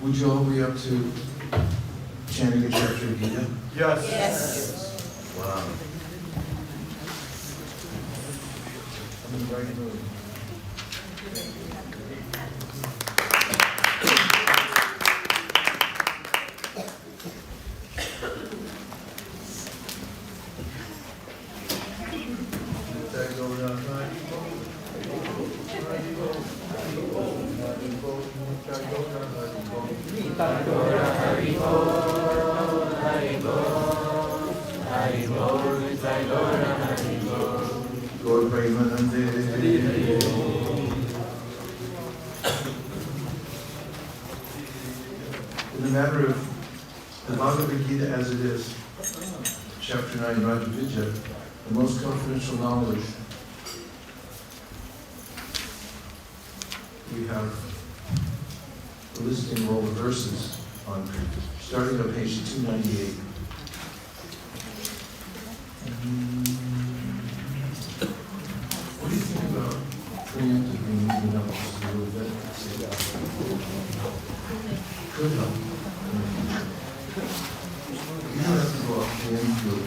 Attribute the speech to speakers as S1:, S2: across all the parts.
S1: Would you all be up to chanting a chapter of Gita?
S2: Yes.
S3: Yes.
S1: Wow. I'm in the right mood. In the matter of the Bhagavad Gita as it is, chapter 9, Rajavijja, the most confidential knowledge, we have the listing of all the verses on, starting on page 298. What do you think about preemptively moving up just a little bit? Could help. You don't have to go up the infield.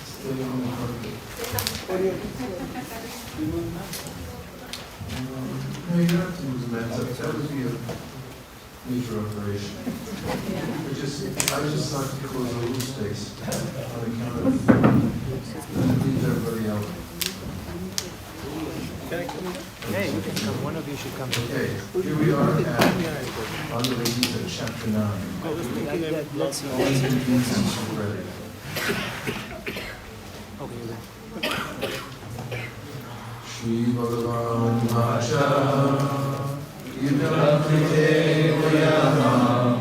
S1: Stay on the carpet. No, you don't have to move the mats up. That would be a major operation. I just thought to close a little space on account of leave everybody out.
S2: Hey, you can come. One of you should come.
S1: Okay, here we are at Bhagavad Gita, chapter 9.
S2: Let's see.
S1: All these ingredients are ready.
S2: Okay, you're there.
S1: Shri Bhagavan Vacha Idam Krite Vayamam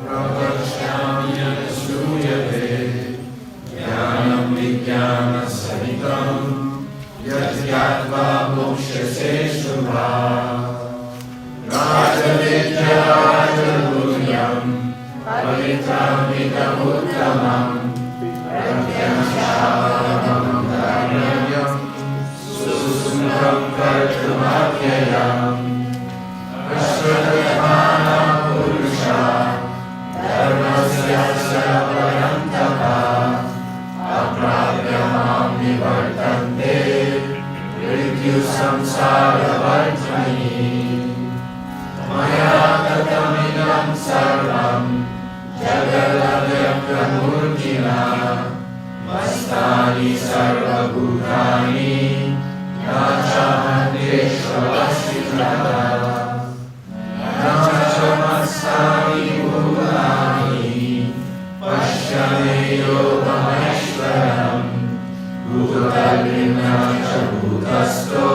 S1: Pravashyamya Suyate Jnanam Vijnana Sahitam Yatyatva Mokshase Shubha Rajavidya Rajaguryam Pavitam Idam Uttamam Pratyam Shavam Dharmyam Susundram Kartumatyayam Ashwadhamana Purusha Dharmasyasya Parantapa Aprapyamam Nivartante Mrityu Samsara Vartmani Maya Tatamidam Sarvam Jagadavyakramurtina Mastani Sarva Bhutani Nachahante Shravashitrata Nachamastani Bhutani Pashyameyo Maheshwaram Bhutalina Cha Bhutasto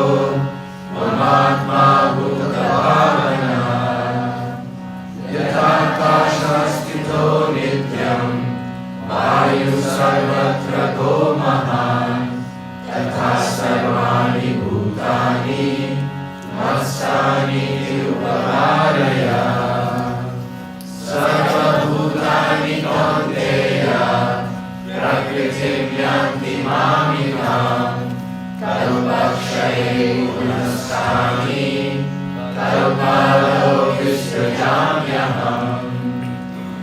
S1: Mamatma Bhutavana Yathakashastito Nityam Vayu Sarvatra Mahan Tatha Sarvani Bhutani Mastani Upavaraya Sarva Bhutani Kaunteya Prakritim Yanti Mamikam Kalpakshaye Punastani Kalpalo Visrajamyaham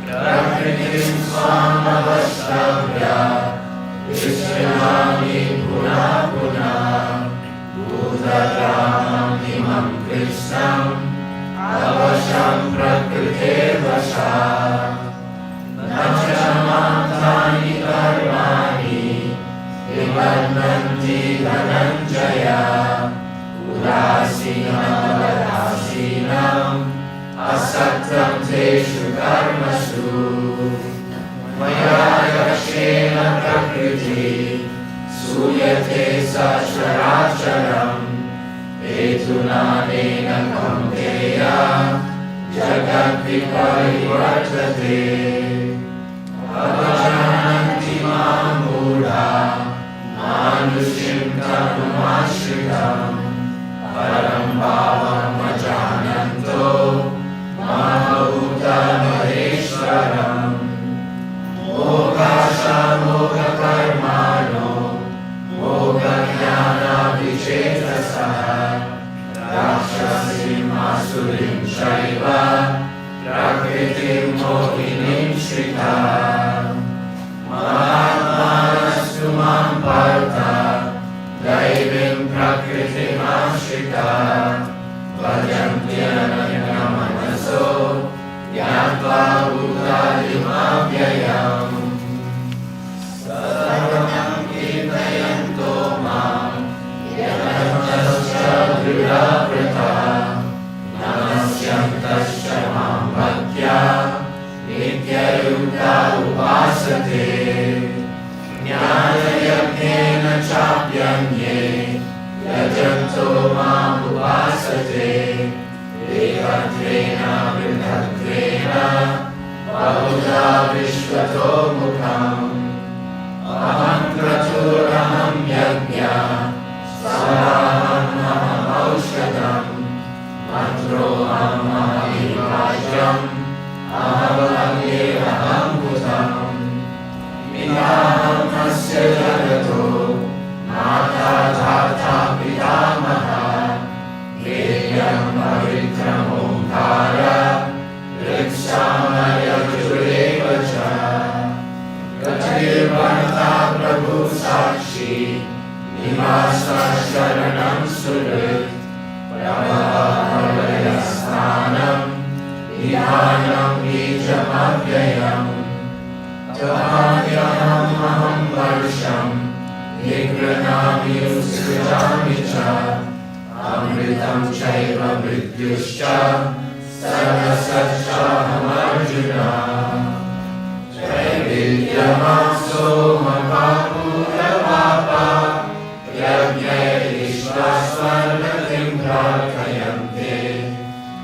S1: Prakritim Swamavashtabhya Vishyamami Puna Puna Bhutagramam Imam Krishnam Avasham Prakrite Vasha Nachamantani Karmani Vibandhanti Dhananjaya Udasinam Vadasinam Asaktam Teshu Karmasu Maya Yakshena Prakriti Suyate Sacharacharam Etunanena Kaunteya Jagat Viparivartate Avajananti Mamura Manushim Tanumashritam Param Bhavam Ajananto Mahabhuta Maheshwaram Mokasha Moka Karmano Moka Jnana Vichetasa Rakshasi
S3: आसुरीं चैव प्रकृतिं मोहिनीं श्रिता महात्मानस्तु मां पार्थ दैवीं प्रकृतिमाश्रिता भजन्त्यनन्यमनसो ज्ञात्वा भूतादिमव्ययम् सर्वं कीर्तयन्तो मां यतन्तश्च दृढव्रता नमस्यन्तश्च मां भक्त्या नित्ययुक्ता उपासते ज्ञानयज्ञेन चाप्यन्ये यजन्तो माम् उपासते एकत्रेण पृथक्त्वेन बहुधा विश्वतो मुखम् अहं क्रतुरहं यज्ञः स्वराहमहमौषधम् मन्त्रोऽहमहिवाज्यम् अहमहं भूतम् पिताहमस्य जगतो माता धाता पितामहः वेद्यं पवित्रमोङ्कार ऋक्सामयजुरेव च गतिर्भर्ता प्रभु साक्षी निवासः शरणं सुहृत् प्रभवप्रलयस्थानं निधानं बीजमव्ययम् तवाद्यहमहं वर्षम् निगृह्णामि उत्सृजामि च अमृतं चैव मृत्युश्च सर्वसच्चाहमर्जुन त्रैविध्यमासो मपापूरपापा यज्ञैरिष्टा स्वर्गतिं प्रार्थयन्ते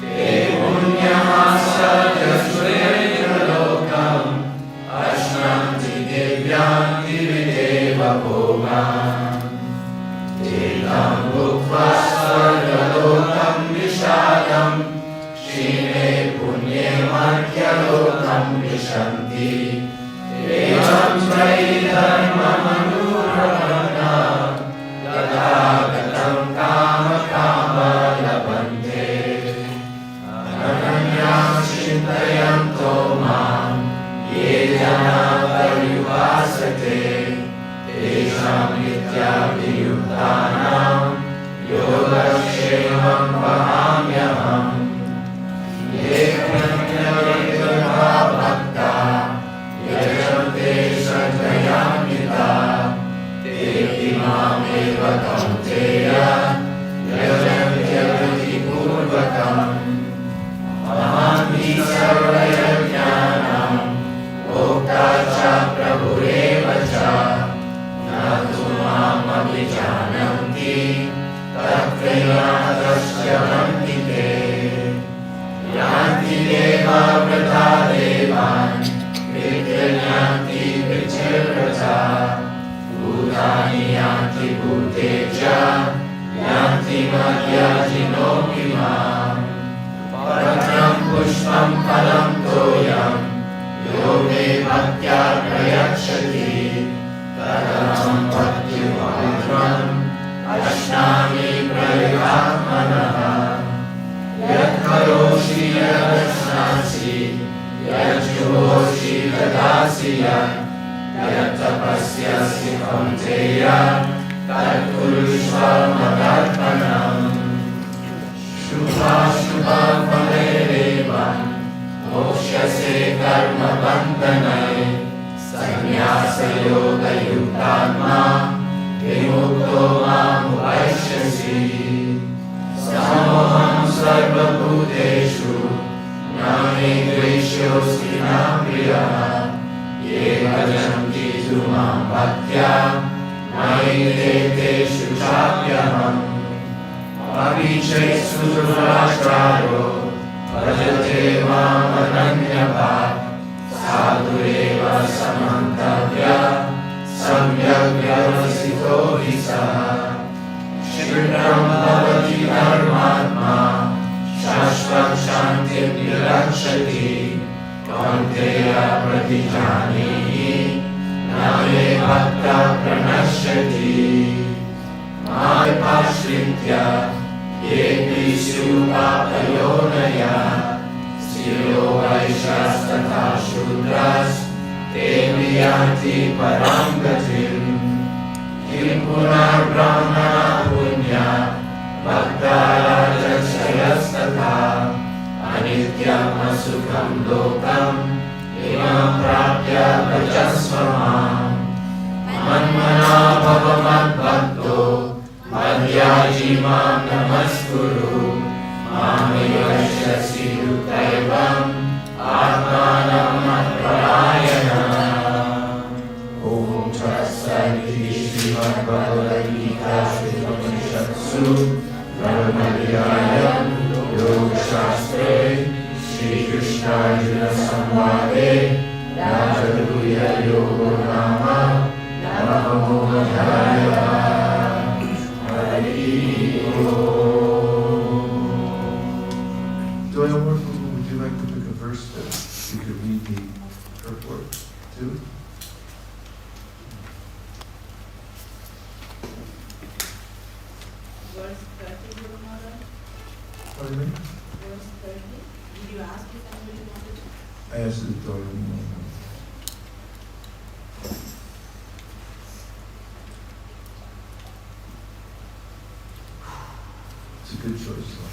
S3: ते पुण्यमासा यस्वेन्द्रलोकम् अश्नन्ति दिव्यान्ति विदेव भोगान् तेनं भुक्त्वा स्वर्गलोकं विशालम् क्षीणे पुण्ये मर्त्यलोकं विशन्ति एवं त्रयीधर्ममनुप्रपन्ना तथागतं कामकामा लभन्ते अनन्यां चिन्तयन्तो मां ये जना पर्युपासते तेषां नित्याभियुक्तानां योगक्षेमं वहाम्यहम् ये प्रज्ञायतथा भक्ता यजन्ते श्रद्धयान्विता ते मामेव कौन्तेय यजन्त्यभक्तिपूर्वकम् अहं हि सर्वयज्ञानां भोक्ता च प्रभुरेव च न तु मामभिजानन्ति तत्त्वज्ञातश्च हन्ति ते यान्ति देवा वृथा देवान् पितृयान्ति पितृव्रता भूतानि यान्ति भूतेज यान्ति मर्याजिनोऽपि माम् पत्रं पुष्पं फलं तोयं यो मे भक्त्या प्रयच्छति तदहं भक्तिपवित्रम् अश्नामि प्रयुगात्मनः यत् करोषि यदश्नासि यज्जुहोषि ददासि यत् तपस्यसि कौन्तेय तत्कुरुष्व मदर्पणम् शुभाशुभफलैरेव मोक्ष्यसे कर्मबन्धनै संन्यासयोगयुक्तात्मा विमुक्तो मामुपैष्यसि समोऽहं सर्वभूतेषु न मे द्वेष्योऽस्ति न प्रियः ये भजन्ति तु मां भक्त्या मयि ते तेषु चाप्यहम् अभिचैस्तु दुराचारो भजते मामनन्यभाक् साधुरेव समन्तव्यः सम्यक् व्यवसितो हि सः शीघ्रं भवति धर्मात्मा शाश्वत शान्तिं निरक्षति कौन्तेय प्रतिजानीहि न मे भक्तः प्रणश्यति मामाश्रित्य Yepi Supapayonaya, Siro Vaishyasthatha Shudras, Te Viyanti Param Gatim, Kim Punar Brahmana Punya, Bhakta Rajachayasthatha, Anityam Asukam Lokam, Imam Prapya Bhajasvamam, Manmana Bhavamat Bhakto, Madhyaji Mam Namaskuru, Mamayashasi Yukaivam, Atmanam Atparayana. Om Tat Sat Srimad Bhagavad Gita Sri Brahmadhyayam Yoga Shastre Shri Krishna Arjuna Samvade Rajaguya Yoga Nama Namo Dhyaya Hari Om.
S1: Doyle Morphle, would you like to pick a verse that you could read the purport to?
S4: Verse 30, Guru Maharaj.
S1: Pardon me?
S4: Verse 30. Did you ask if somebody wanted to?
S1: I asked the Doyle Morphle. It's a good choice, though.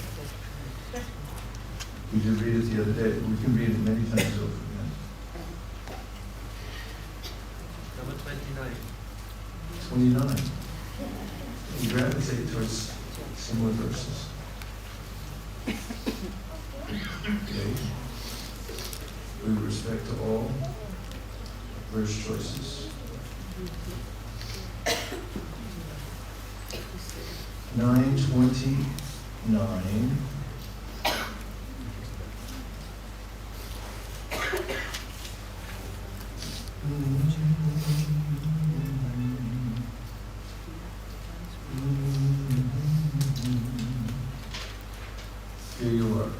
S1: We did read it the other day. We can read it many times over again.
S2: Number 29.
S1: 29. We gravitate towards similar verses. Okay. With respect to all verse choices. 929. Here you are.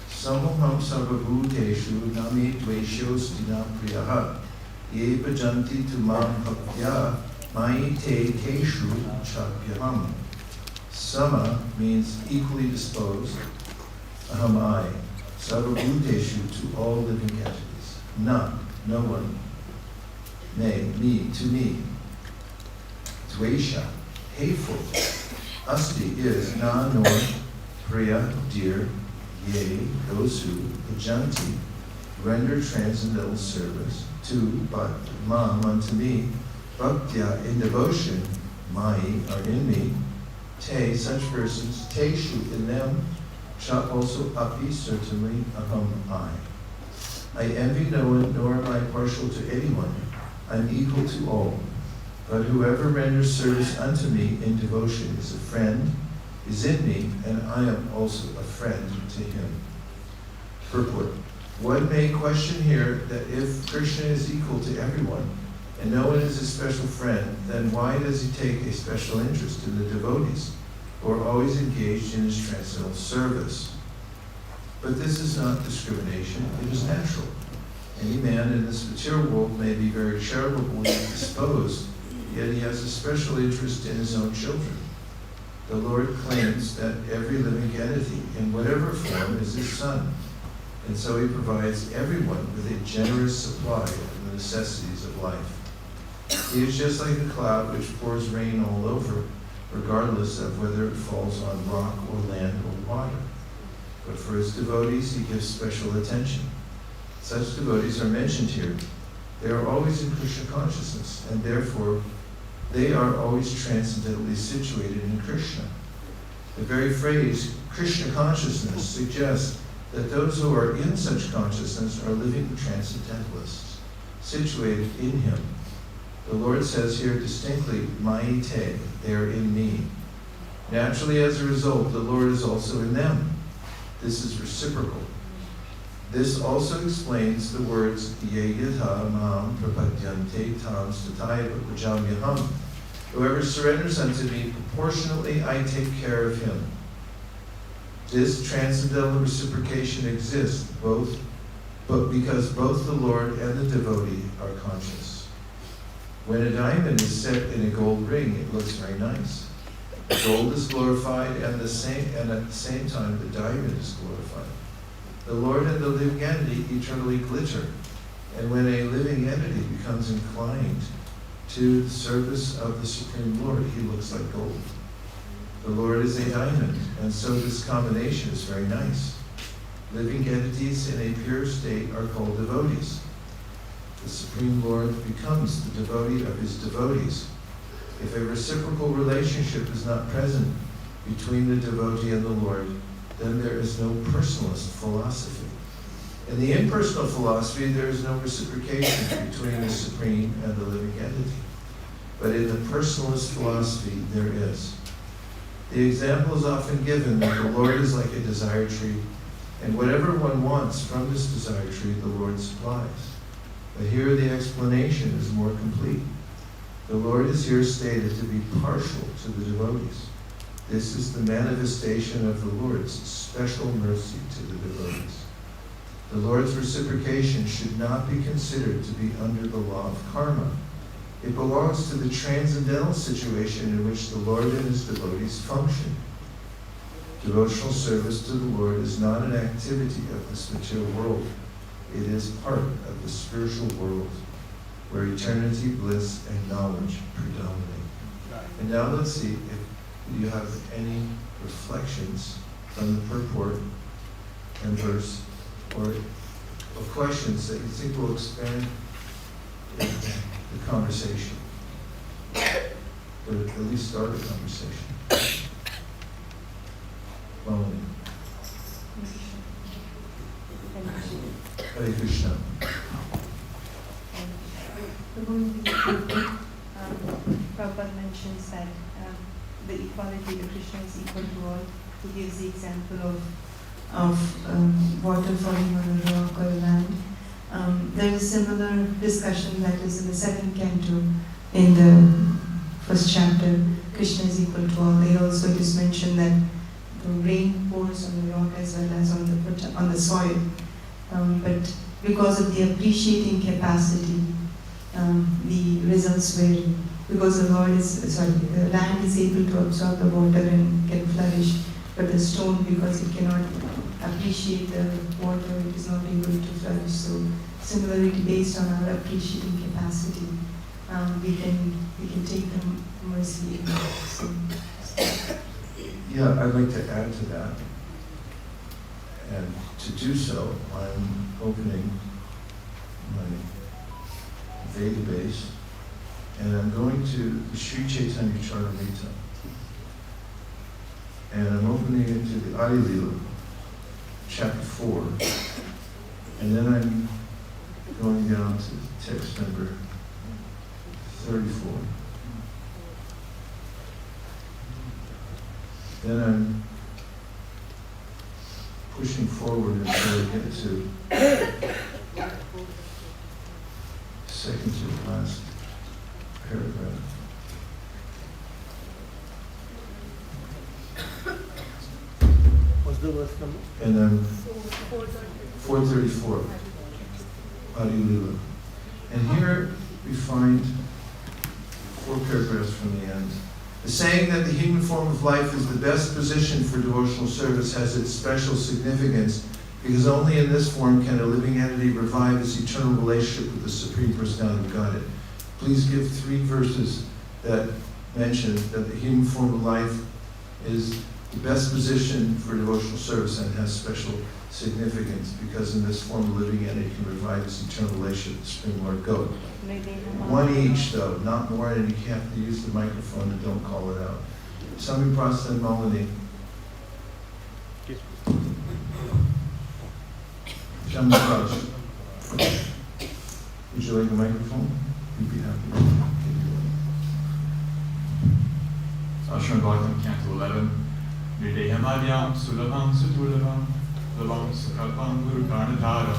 S1: Samoham sarvabhuteshu nami dveshostina priyaha ye bhajanti tumam bhaktya mai te teshu chapyaham. Sama means equally disposed. Aham I. Sarvabhuteshu to all living entities. Na, no one. Me, to me. Dvesha, hateful. Asti is na nor, priya, dear, yea, those who, bhajanti, render transcendental service, to, but, mam, unto me, bhaktya, in devotion, mai, are in me, te, such persons, teshu, in them, cha, also, api, certainly, aham, I envy no one, nor am I partial to anyone. I'm equal to all. But whoever renders service unto me in devotion is a friend, is in me, and I am also a friend to him. Purport. One may question here that if Krishna is equal to everyone, and no one is a special friend, then why does he take a special interest in the devotees, who are always engaged in his transcendental service? But this is not discrimination, it is natural. Any man in this material world may be very charitably disposed, yet he has a special interest in his own children. The Lord claims that every living entity, in whatever form, is his son, and so he provides everyone with a generous supply of the necessities of life. He is just like a cloud which pours rain all over, regardless of whether it falls on rock or land or water. But for his devotees, he gives special attention. Such devotees are mentioned here. They are always in Krishna consciousness, and therefore they are always transcendently situated in Krishna. The very phrase, Krishna consciousness, suggests that those who are in such consciousness are living transcendentalists, situated in him. The Lord says here distinctly, Maite, they are in me. Naturally, as a result, the Lord is also in them. This is reciprocal. This also explains the words ye yatha mam prapadyante tam stataiva bhajamyaham. Whoever surrenders unto me, proportionately I take care of him. This transcendental reciprocation exists but because both the Lord and the devotee are conscious. When a diamond is set in a gold ring, it looks very nice. Gold is glorified, and at the same time the diamond is glorified. The Lord and the living entity eternally glitter, and when a living entity becomes inclined to the service of the Supreme Lord, he looks like gold. The Lord is a diamond, and so this combination is very nice. Living entities in a pure state are called devotees. The Supreme Lord becomes the devotee of his devotees. If a reciprocal relationship is not present between the devotee and the Lord, then there is no personalist philosophy. In the impersonal philosophy, there is no reciprocation between the Supreme and the living entity. But in the personalist philosophy, there is. The example is often given that the Lord is like a desire tree, and whatever one wants from this desire tree, the Lord supplies. But here the explanation is more complete. The Lord is here stated to be partial to the devotees. This is the manifestation of the Lord's special mercy to the devotees. The Lord's reciprocation should not be considered to be under the law of karma. It belongs to the transcendental situation in which the Lord and his devotees function. Devotional service to the Lord is not an activity of this material world. It is part of the spiritual world, where eternity, bliss, and knowledge predominate. And now let's see if you have any reflections on the purport and verse, or questions that you think will expand the conversation, or at least start the conversation. Melanie. Hare Krishna.
S5: Prabhupada mentions that the equality, the Krishna is equal to all. He gives the example of water falling on a rock or land. There is a similar discussion that is in the second canto in the first chapter. Krishna is equal to all. There also it is mentioned that the rain pours on the rock as well as on the soil. But because of the appreciating capacity, the results vary. Because the land is able to absorb the water and can flourish, but the stone, because it cannot appreciate the water, it is not able to flourish. So similarly, based on our appreciating capacity, we can take them mercy. So.
S1: Yeah, I'd like to add to that. And to do so, I'm opening my database, and I'm going to the Sri Chaitanya Charitamrita. And I'm opening it to the Adi Lila, chapter 4. And then I'm going down to text number 34. Then I'm pushing forward until I get to second to the last paragraph.
S2: What's the verse number?
S1: And then 434, Adi Lila. And here we find 4 paragraphs from the end. The saying that the human form of life is the best position for devotional service has its special significance, because only in this form can a living entity revive its eternal relationship with the Supreme Personality of Godhead. Please give 3 verses that mention that the human form of life is the best position for devotional service and has special significance, because in this form a living entity can revive its eternal relationship with the Supreme Lord. Go. 1 each, though, not more, and you have to use the microphone and don't call it out. Swami Prasad Malini. Shami Raj. Would you like a microphone? You'd be happy.
S3: Ashram Bhagavatam, Canto 11. Nidehamadyam sulabham sudurlabham labham sakalpam guru karnatara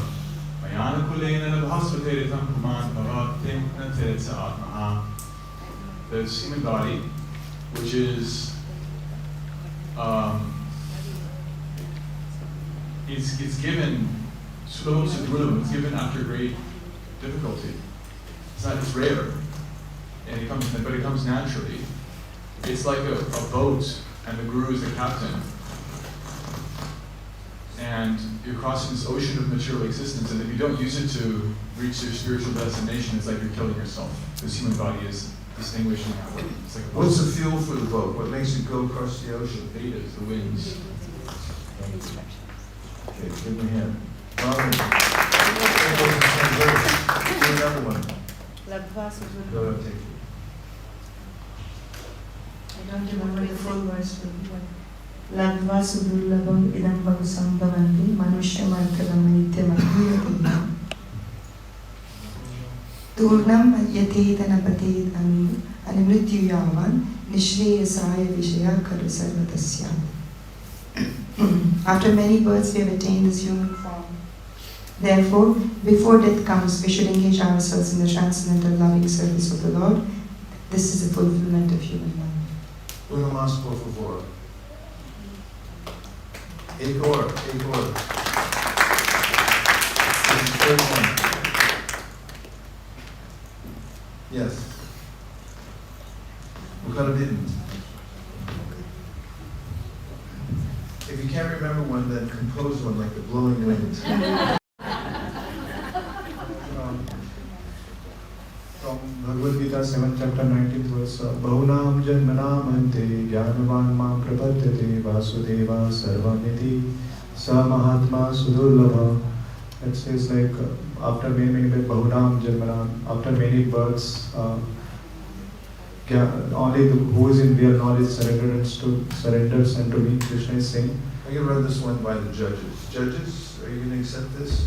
S3: mayana kulena labhasvateritam puman bhavatim nateretsa atmaha. The human body, which is it's given sulabham sudurlabham, it's given after great difficulty. It's rare, and but it comes naturally. it's like a boat, and the guru is the captain. And you're crossing this ocean of material existence, and if you don't use it to reach your spiritual destination, it's like you're killing yourself. This human body is distinguishing that way. It's like a boat.
S1: What's the fuel for the boat? What makes it go across the ocean?
S3: Vedas, the winds.
S1: Okay, give me a hand. Do another one.
S5: Ladva Sudurlabham.
S1: Go ahead, take it.
S5: I don't remember the full verse. Ladva Sudurlabham idam bahu sambhavanti manushyam nityam Turnam yatetanapatid animrityu yavan nishreyasaya vishaya khalu sarvatasya. After many births, we have attained this human form. Therefore, before death comes, we should engage ourselves in the transcendental loving service of the Lord. This is the fulfillment of human life.
S1: Uno más, por favor. Igor. This is the third one. Yes. Govardhana. If you can't remember one, then compose one like the blowing wind.
S6: From Bhagavad Gita 7th chapter 19th verse, Bahunam janmanam ante jnanavan mam prapadyate vasudeva sarvamiti sa mahatma sudurlabha. It says like after many Bahunam janmanam, after many births, only who is in real knowledge surrenders unto me. Krishna is saying.
S1: I'm going to run this one by the judges. Judges, are you going to accept this?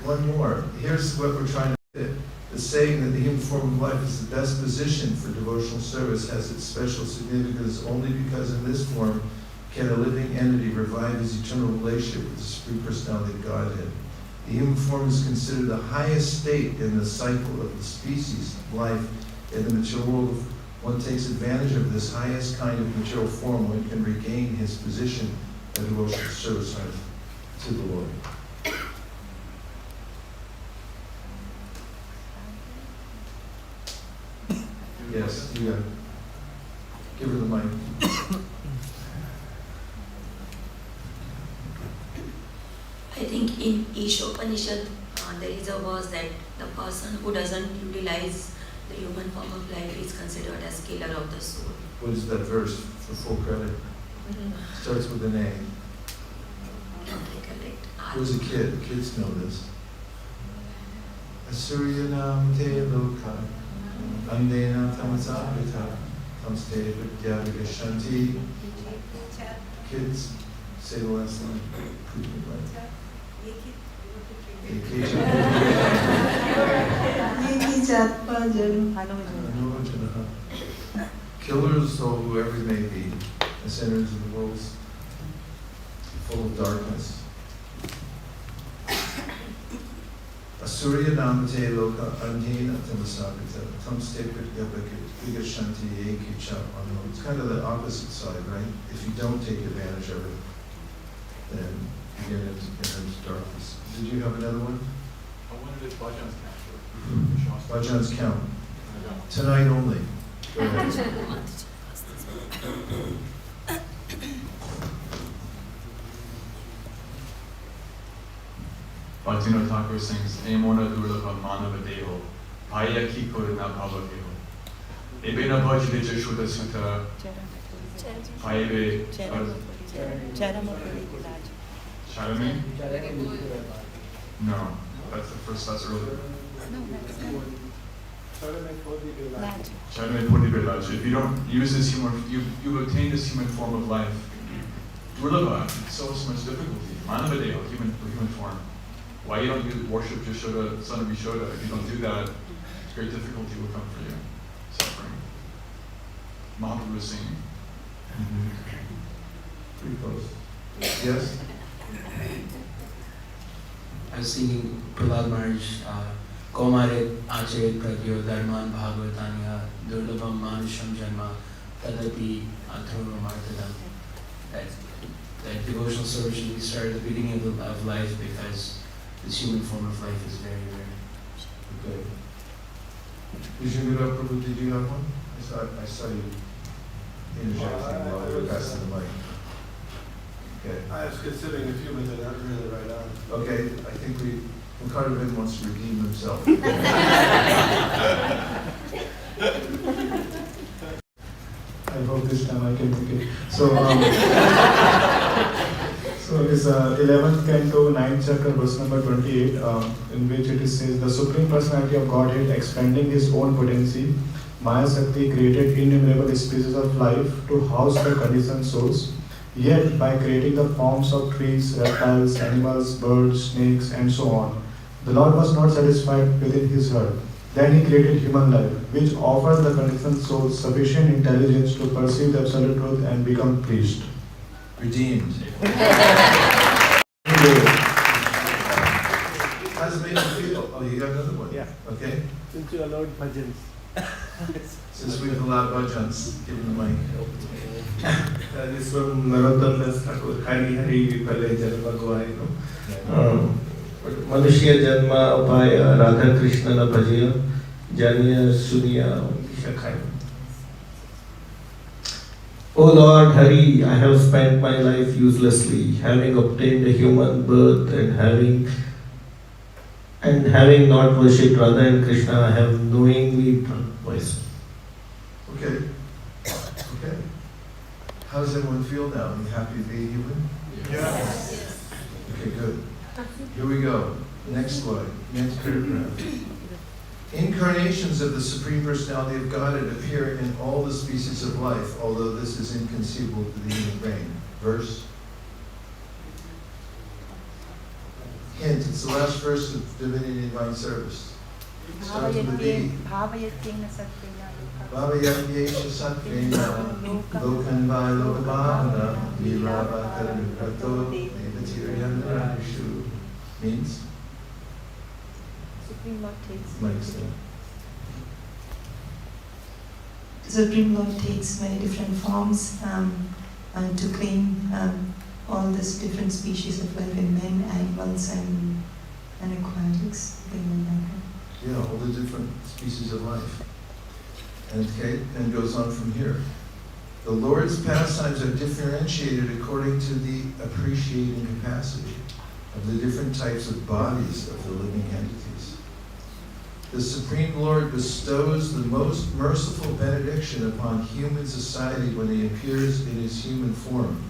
S1: One more. Here's what we're trying to do. The saying that the human form of life is the best position for devotional service has its special significance only because in this form can a living entity revive his eternal relationship with the Supreme Personality of Godhead. The human form is considered the highest state in the cycle of the species of life in the material world. If one takes advantage of this highest kind of material form, one can regain his position of devotional service to the Lord. Yes, you got it. Give her the mic.
S7: I think in Ishopanishad there is a verse that the person who doesn't utilize the human form of life is considered as killer of the soul.
S1: What is that verse for full credit? Starts with an A.
S7: I don't recollect.
S1: Who was a kid? Kids know this. Asuryanam te loka andena tamasavita tamste vidyavigashanti. Kids, say the last line. Prove me right. Killers, or whoever they may be, the sinners of the world full of darkness. Asurya namate loka andhena tamasagata tamste vigashanti ekicha anu. It's kind of the opposite side, right? If you don't take advantage of it, then you get into darkness. Did you have another one?
S3: I wanted it Bhajan's count.
S1: Bhajan's count. Tonight only. Go ahead.
S3: Bhaktivinoda Thakur sings, Emona Durlabha Manava Deho, Paya Kiko Na Pavakeho. Ebena Bhajvija Shuddha Sutta, Payave Charame? No, that's the first, that's earlier. Charame Podi Belaj. If you don't use this human, you've obtained this human form of life. Durlabha, so much difficulty. Manava Deho, human form. Why you don't worship Yashoda, son of Yashoda? If you don't do that, great difficulty will come for you. Suffering. Mahaprabhu is singing.
S1: Pretty close. Yes?
S8: I was singing Prahlad Maharaj, Komare Acharit Pragyo Dharman Bhagavatanya Durlabham Manusham Janma Tadapi Atharva Martadam. That devotional service should be started at the beginning of life because this human form of life is very, very
S1: Okay. Vijayaguru Prabhu, did you have one? I saw you interjecting while you were passing the mic. Okay.
S9: I was considering a few, but they're not really right on.
S1: Okay, I think Mukartabin wants to redeem himself.
S6: I hope this time I can make it. So, so it's 11th canto, 9th chapter, verse number 28, in which it says, the Supreme Personality of Godhead, expanding His own potency, Maya Sakti created innumerable species of life to house the conditioned souls. Yet, by creating the forms of trees, reptiles, animals, birds, snakes, and so on, the Lord was not satisfied within His heart. Then He created human life, which offers the conditioned souls sufficient intelligence to perceive the absolute truth and become pleased.
S1: Redeemed. How does it make you feel? Oh, you got another one?
S2: Yeah.
S1: Okay.
S2: Since you allowed bhajans.
S1: Since we've allowed bhajans, give him the mic.
S9: This from Narottam Das Thakur, Hari Hari Vipale Janma Goai. Manushya Janma Upaya Radha Krishna Na Bhajaya Janya Suniya Shakhaya. O Lord Hari, I have spent my life uselessly, having obtained a human birth and having not worshipped Radha and Krishna, I have knowingly twice.
S1: Okay. Okay. How does everyone feel now? Are you happy to be human?
S9: Yes.
S1: Okay, good. Here we go. Next slide. Next paragraph. Incarnations of the Supreme Personality of Godhead appear in all the species of life, although this is inconceivable to the human brain. Verse. Hint, it's the last verse of Divinity and Divine Service. Starts with a D. Bhavayatyesh satvena lokan vailokabhavana virabhakarukrato nevatiryanarashu. Means?
S5: Supreme Lord takes.
S1: Mike's there.
S5: Supreme Lord takes many different forms and to claim all these different species of life in men, animals, and aquatics.
S1: Yeah, all the different species of life. And okay, and goes on from here. The Lord's pastimes are differentiated according to the appreciating capacity of the different types of bodies of the living entities. The Supreme Lord bestows the most merciful benediction upon human society when He appears in His human form.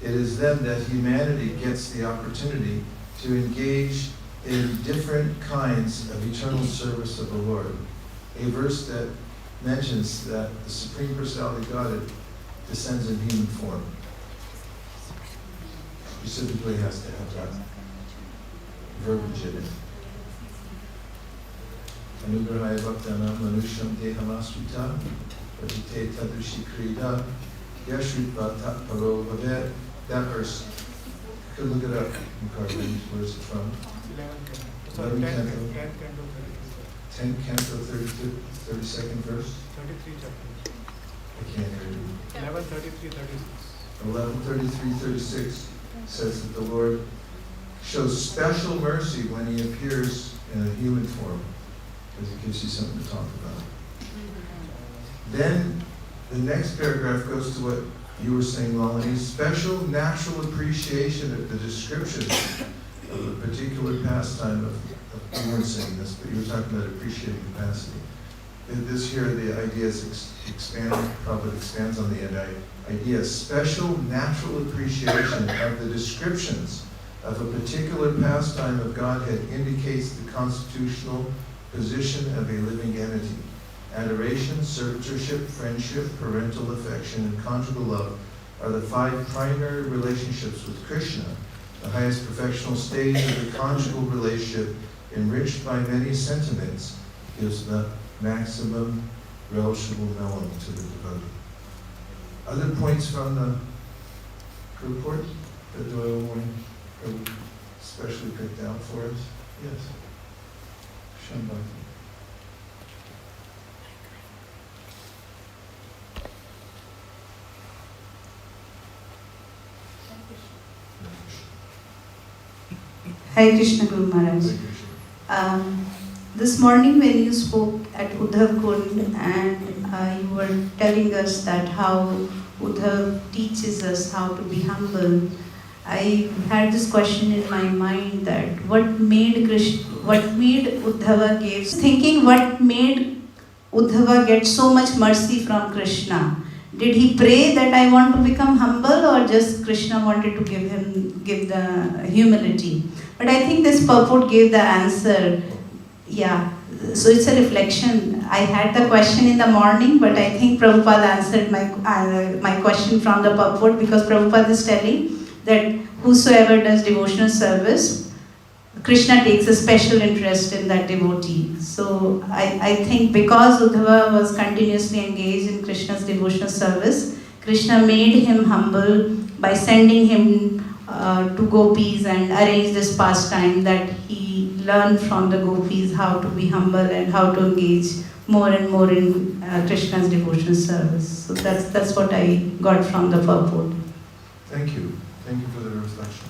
S1: It is then that humanity gets the opportunity to engage in different kinds of eternal service of the Lord. A verse that mentions that the Supreme Personality of God descends in human form. Specifically has to have that verbiage in it. Anugrahaya Bhaktana Manusham Dehamasrita Pratite Tadrishi Krida Yashritva Tatparo Vavet. That verse, you could look it up in Carvin. Where is it from? 11 canto. 10 canto, 32nd verse.
S2: 33 chapters.
S1: I can't hear you.
S2: 11:33,
S1: 11:33-36
S2: 36.
S1: says that the Lord shows special mercy when He appears in a human form, because it gives you something to talk about. Then the next paragraph goes to what you were saying, Lalani, special natural appreciation of the description of a particular pastime of you weren't saying this, but you were talking about appreciating capacity. This here, the idea is probably expands on the idea. Special natural appreciation of the descriptions of a particular pastime of Godhead indicates the constitutional position of a living entity. Adoration, servitorship, friendship, parental affection, and conjugal love are the 5 primary relationships with Krishna. The highest perfectional stage of the conjugal relationship, enriched by many sentiments, gives the maximum relishable melon to the devotee. Other points from the report that Doyle Warren especially picked out for us? Yes. Shambhati.
S10: Hare Krishna Guru Maharaj.
S1: Hare Krishna.
S10: This morning when you spoke at Uddhav Kund and you were telling us that how Uddhav teaches us how to be humble, I had this question in my mind that what made Uddhava give, thinking what made Uddhava get so much mercy from Krishna. Did he pray that I want to become humble, or just Krishna wanted to give the humility? But I think this purport gave the answer. Yeah, so it's a reflection. I had the question in the morning, but I think Prabhupada answered my question from the purport, because Prabhupada is telling that whosoever does devotional service, Krishna takes a special interest in that devotee. So I think because Uddhava was continuously engaged in Krishna's devotional service, Krishna made him humble by sending him to gopis and arrange this pastime, that he learned from the gopis how to be humble and how to engage more and more in Krishna's devotional service. So that's what I got from the purport.
S1: Thank you. Thank you for the reflection.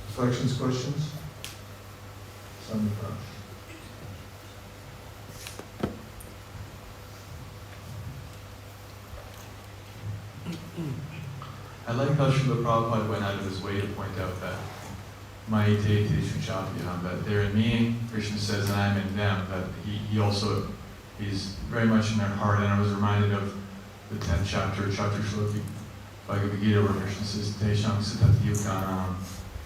S1: Reflections, questions? Samika.
S3: I like how Srila Prabhupada went out of his way to point out that Maite Teshu Chapyaham, that they're in me, Krishna says, and I'm in them, that he also is very much in their heart. And I was reminded of the 10th chapter, Chapter Shloki, Bhagavad Gita, where Krishna says, Tesham Sitati Yoganam,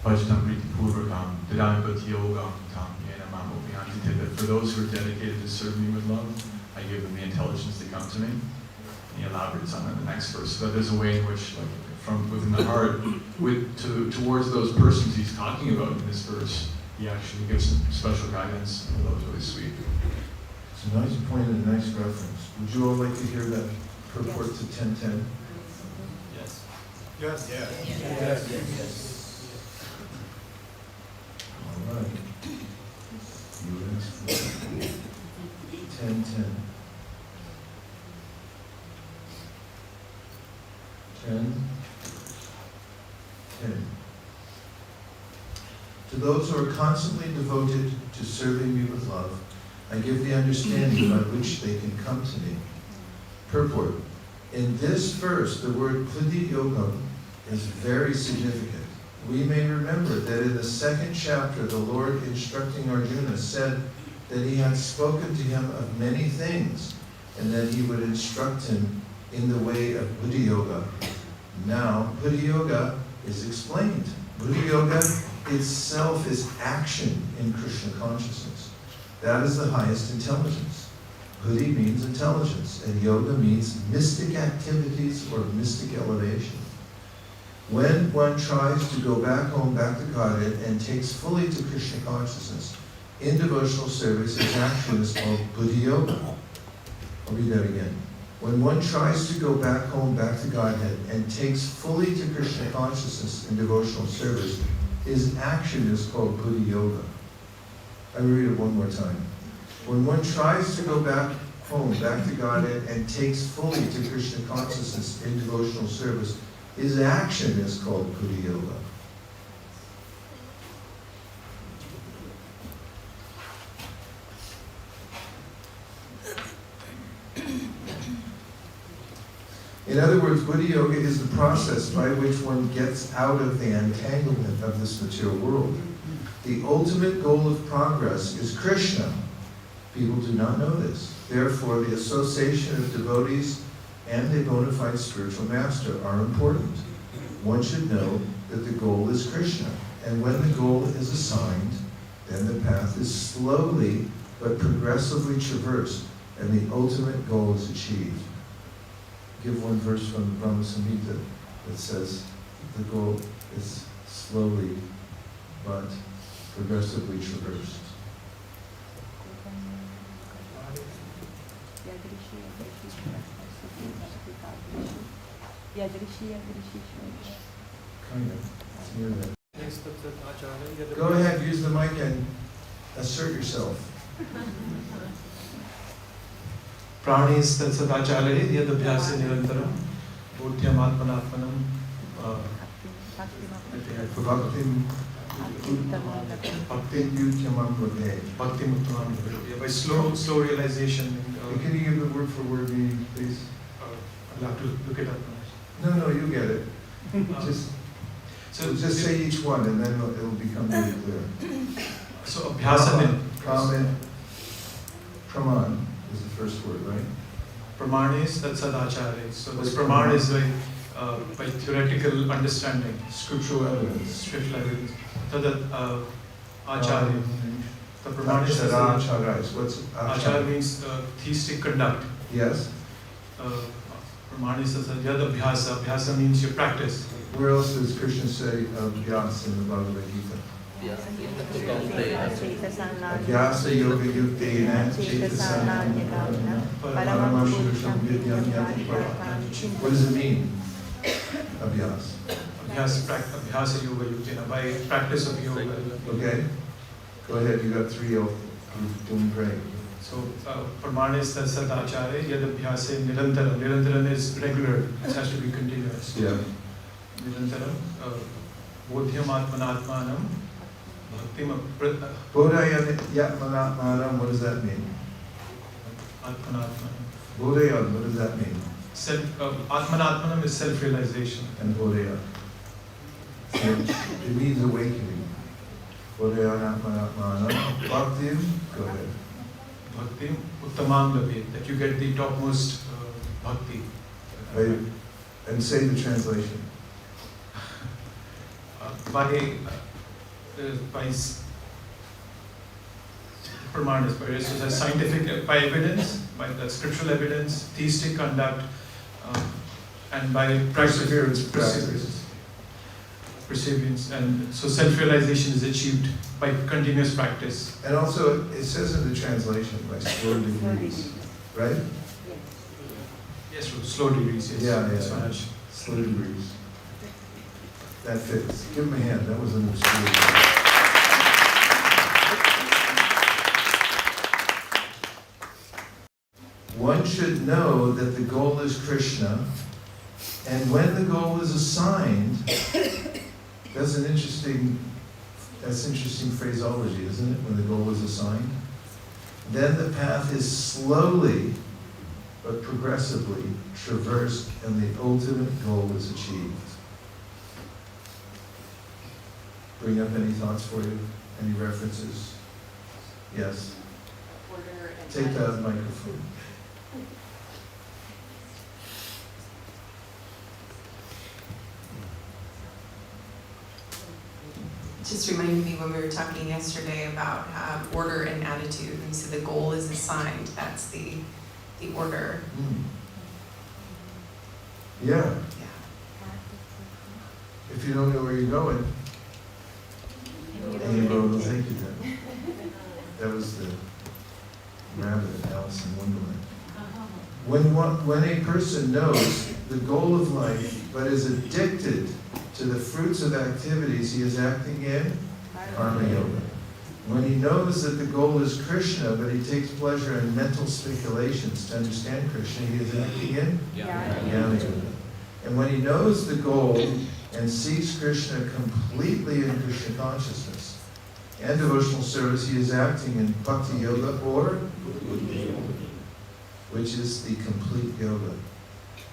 S3: Bhajtam Priti Purvakam, Didamipati Yogam Tam Yena Mam Obhyanti, that for those who are dedicated to serve me with love, I give them the intelligence to come to me. And he elaborates on it in the next verse. So that there's a way in which, like, from within the heart, towards those persons he's talking about in this verse, he actually gives some special guidance. I thought that was really sweet.
S1: It's a nice point and a nice reference. Would you all like to hear that purport to 10:10?
S3: Yes.
S2: Yes.
S1: All right. US 10:10. 10. To those who are constantly devoted to serving me with love, I give the understanding by which they can come to me. Purport. In this verse, the word Puddhi Yogam is very significant. We may remember that in the 2nd chapter, the Lord, instructing Arjuna, said that he had spoken to him of many things, and that he would instruct him in the way of Buddhi Yoga. Now, Buddhi Yoga is explained. Buddhi Yoga itself is action in Krishna consciousness. That is the highest intelligence. Buddhi means intelligence, and yoga means mystic activities or mystic elevation. When one tries to go back home, back to Godhead, and takes fully to Krishna consciousness, in devotional service, his action is called Buddhi Yoga. I'll read that again. When one tries to go back home, back to Godhead, and takes fully to Krishna consciousness in devotional service, his action is called Buddhi Yoga. I will read it one more time. When one tries to go back home, back to Godhead, and takes fully to Krishna consciousness in devotional service, his action is called Buddhi Yoga. In other words, Buddhi Yoga is the process by which one gets out of the entanglement of this material world. The ultimate goal of progress is Krishna. People do not know this. Therefore, the association of devotees and a bona fide spiritual master are important. One should know that the goal is Krishna. And when the goal is assigned, then the path is slowly but progressively traversed, and the ultimate goal is achieved. Give one verse from the Brahma Samhita that says the goal is slowly but progressively traversed. Kind of. It's near that. Go ahead, use the mic and assert yourself.
S6: प्राणिस्तत्सदाचारे यदभ्यासे निरन्तरं बोध्यमात्मनात्मनं
S1: Bhaktim Bhakti-uttamam-labhe.
S2: Bhakti Muttamam. Yeah, by slow realization.
S1: Can you give the word for word meaning, please?
S2: I'll have to look it up.
S1: No, you get it. Just say each one, and then it'll become really clear.
S2: So Abhyasa.
S1: Comment. Praman is the first word, right?
S2: Praman is that sadachara. So this praman is like by theoretical understanding,
S1: Scriptural evidence.
S2: scriptural evidence. Tadat acharya. The praman is
S1: Acharya. What's
S2: acharya means theistic conduct.
S1: Yes.
S2: Praman is yad abhyasa. Abhyasa means your practice.
S1: Where else does Krishna say abhyas in the Bhagavad Gita? Abhyasa yoga yuktena cetasana paramashusham vidyam yati param. What does it mean? Abhyas.
S2: Abhyasa yoga yuktina, by practice of yoga.
S1: Okay. Go ahead. You got 3. You're doing great.
S2: So praman is sadacharya, yad abhyasa nirantaram. Nirantaram is regular. It has to be continuous.
S1: Yeah.
S2: Nirantaram. Bodhyam atmanatmanam.
S1: Bodhayam yatmanatmanam. What does that mean?
S2: Atmanatmanam.
S1: Bodhayam. What does that mean?
S2: Atmanatmanam is self-realization.
S1: And Bodhayam. It means awakening. Bodhayam atmanatmanam. Bhaktim. Go ahead.
S2: Bhakti uttamam labhe, that you get the topmost bhakti.
S1: And say the translation.
S2: By praman is by scientific, by evidence, by the scriptural evidence, theistic conduct, and by
S1: Perseverance.
S2: Perseverance, and so self-realization is achieved by continuous practice.
S1: And also, it says in the translation, by slow degrees, right?
S2: Yes, slow degrees, yes.
S1: Yeah.
S2: Swaraj.
S1: Slow degrees. That fits. Give him a hand. That was an obscure. One should know that the goal is Krishna, and when the goal is assigned, that's interesting phraseology, isn't it? When the goal is assigned, then the path is slowly but progressively traversed, and the ultimate goal is achieved. Bring up any thoughts for you? Any references? Yes. Take that microphone.
S11: Just reminded me when we were talking yesterday about order and attitude. And so the goal is assigned. That's the order.
S1: Yeah.
S11: Yeah.
S1: If you don't know where you're going, and you go, thank you then. That was the rabbit in Alice in Wonderland. When a person knows the goal of life, but is addicted to the fruits of activities, he is acting in karma yoga. When he knows that the goal is Krishna, but he takes pleasure in mental speculations to understand Krishna, he is acting in jnana yoga. And when he knows the goal and sees Krishna completely in Krishna consciousness and devotional service, he is acting in bhakti yoga, or which is the complete yoga.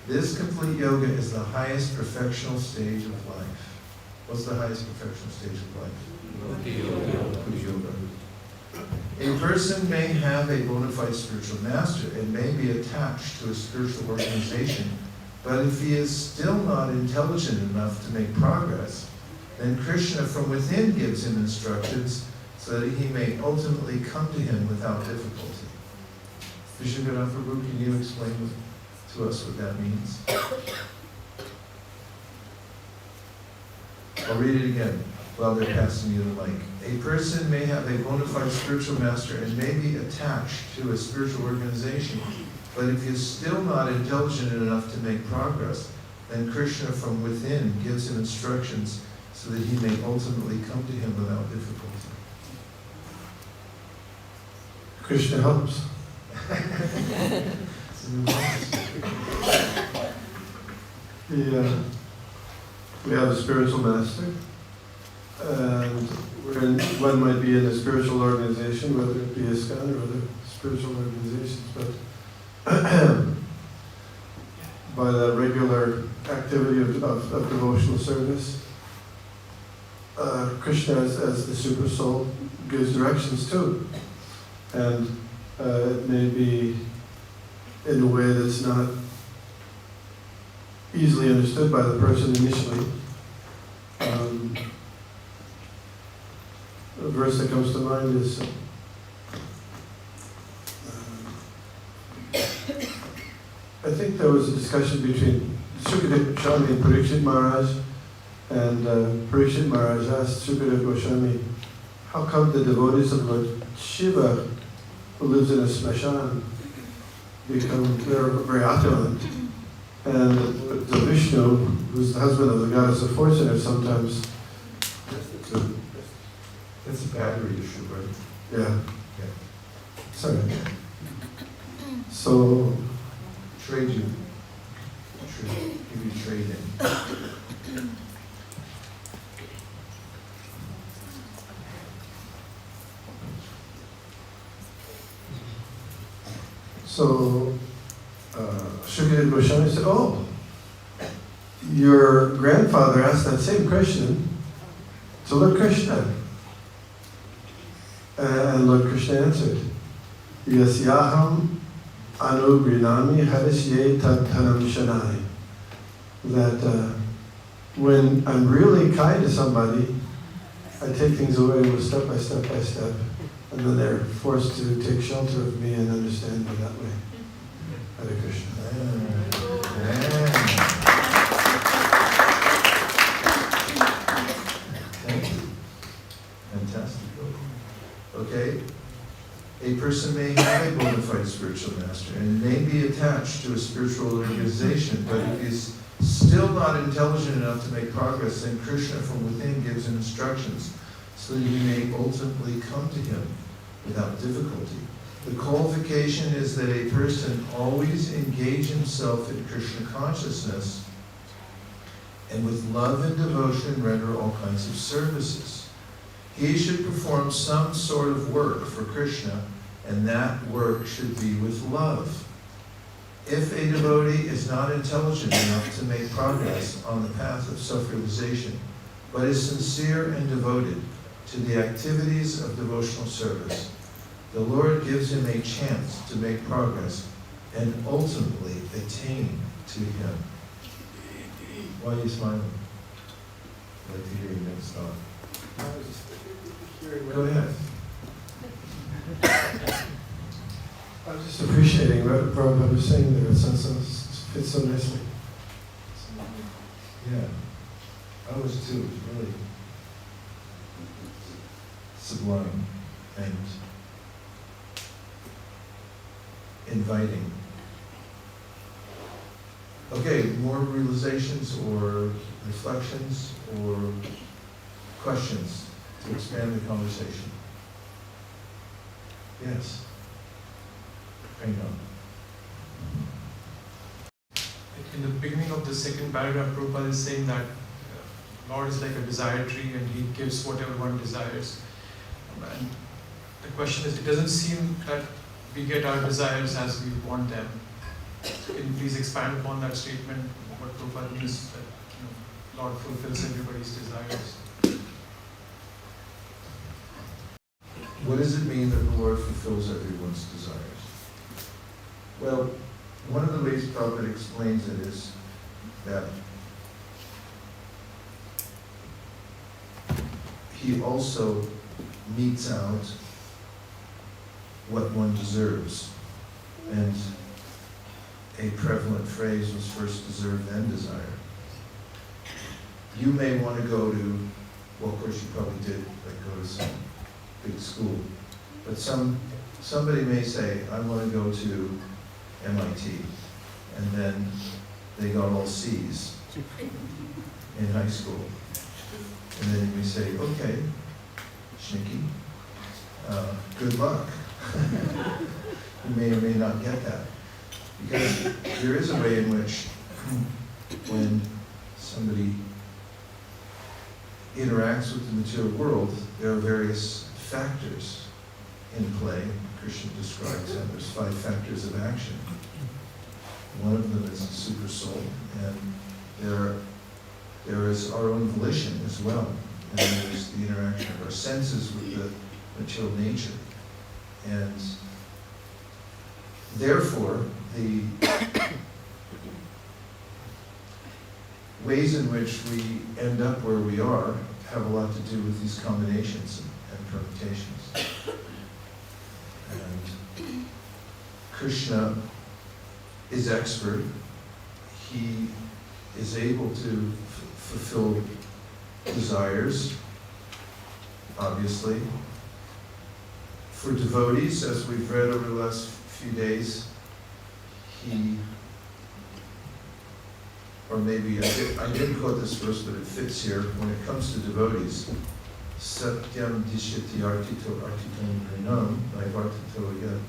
S1: This complete yoga is the highest perfectional stage of life. What's the highest perfectional stage of life? Bhakti yoga. A person may have a bona fide spiritual master and may be attached to a spiritual organization, but if he is still not intelligent enough to make progress, then Krishna from within gives him instructions so that he may ultimately come to him without difficulty. Vishnugonath Prabhu, can you explain to us what that means? I'll read it again while they're passing you the mic. A person may have a bona fide spiritual master and may be attached to a spiritual organization, but if he is still not intelligent enough to make progress, then Krishna from within gives him instructions so that he may ultimately come to him without difficulty.
S6: Krishna helps. We have a spiritual master,
S1: And one might be in a spiritual organization, whether it be ISKCON or other spiritual organizations, but by the regular activity of devotional service, Krishna as the super soul gives directions too. And it may be in a way that's not easily understood by the person initially. A verse that comes to mind is I think there was a discussion between Sukadeva Goswami and Parikshit Maharaj, and Parikshit Maharaj asked Sukadeva Goswami, how come the devotees of Lord Shiva, who lives in a smashan, they're very opulent, and the Vishnu, who's the husband of the goddess of fortune, are sometimes
S12: That's a battery issue, right?
S1: yeah. Sorry. So
S12: Give you trade in.
S1: Sukadeva Goswami said, oh, your grandfather asked that same question to Lord Krishna. And Lord Krishna answered, Yasyaham anugrinami harishye tadhanam shanai. That when I'm really kind to somebody, I take things away step by step by step, and then they're forced to take shelter of me and understand me that way. Hare Krishna.
S12: Thank you. Fantastic. Okay. A person may have a bona fide spiritual master and may be attached to a spiritual organization, but if he's still not intelligent enough to make progress, then Krishna from within gives him instructions so that he may ultimately come to him without difficulty. The qualification is that a person always engage himself in Krishna consciousness and with love and devotion render all kinds of services. He should perform some sort of work for Krishna, and that work should be with love. If a devotee is not intelligent enough to make progress on the path of self-realization, but is sincere and devoted to the activities of devotional service, the Lord gives him a chance to make progress and ultimately attain to him. Why are you smiling? I'd like to hear your next thought. Go ahead.
S1: I was just appreciating what Prabhupada was saying there. It fits so nicely.
S12: Yeah, I was too. It's really sublime and inviting. Okay, more realizations or reflections or questions to expand the conversation. Yes. Hang on.
S2: In the beginning of the second paragraph, Prabhupada is saying that Lord is like a desire tree and He gives whatever one desires. And the question is, it doesn't seem that we get our desires as we want them. Can you please expand upon that statement, what Prabhupada means that Lord fulfills everybody's desires?
S12: What does it mean that the Lord fulfills everyone's desires? Well, one of the ways Prabhupada explains it is that He also metes out what one deserves. And a prevalent phrase was first deserve, then desire. You may want to go to, well, of course you probably did, like go to some big school. But somebody may say, I want to go to MIT. And then they got all C's in high school. And then you may say, okay, Shnicky, good luck. You may or may not get that. Because there is a way in which when somebody interacts with the material world, there are various factors in play. Krishna describes that there's 5 factors of action. One of them is the super soul, and there is our own volition as well, and there's the interaction of our senses with the material nature. And therefore, the ways in which we end up where we are have a lot to do with these combinations and permutations. And Krishna is expert. He is able to fulfill desires, obviously. For devotees, as we've read over the last few days, or maybe I didn't quote this verse, but it fits here. When it comes to devotees, Satyam dishyati artito artitam pranam, naivartito yat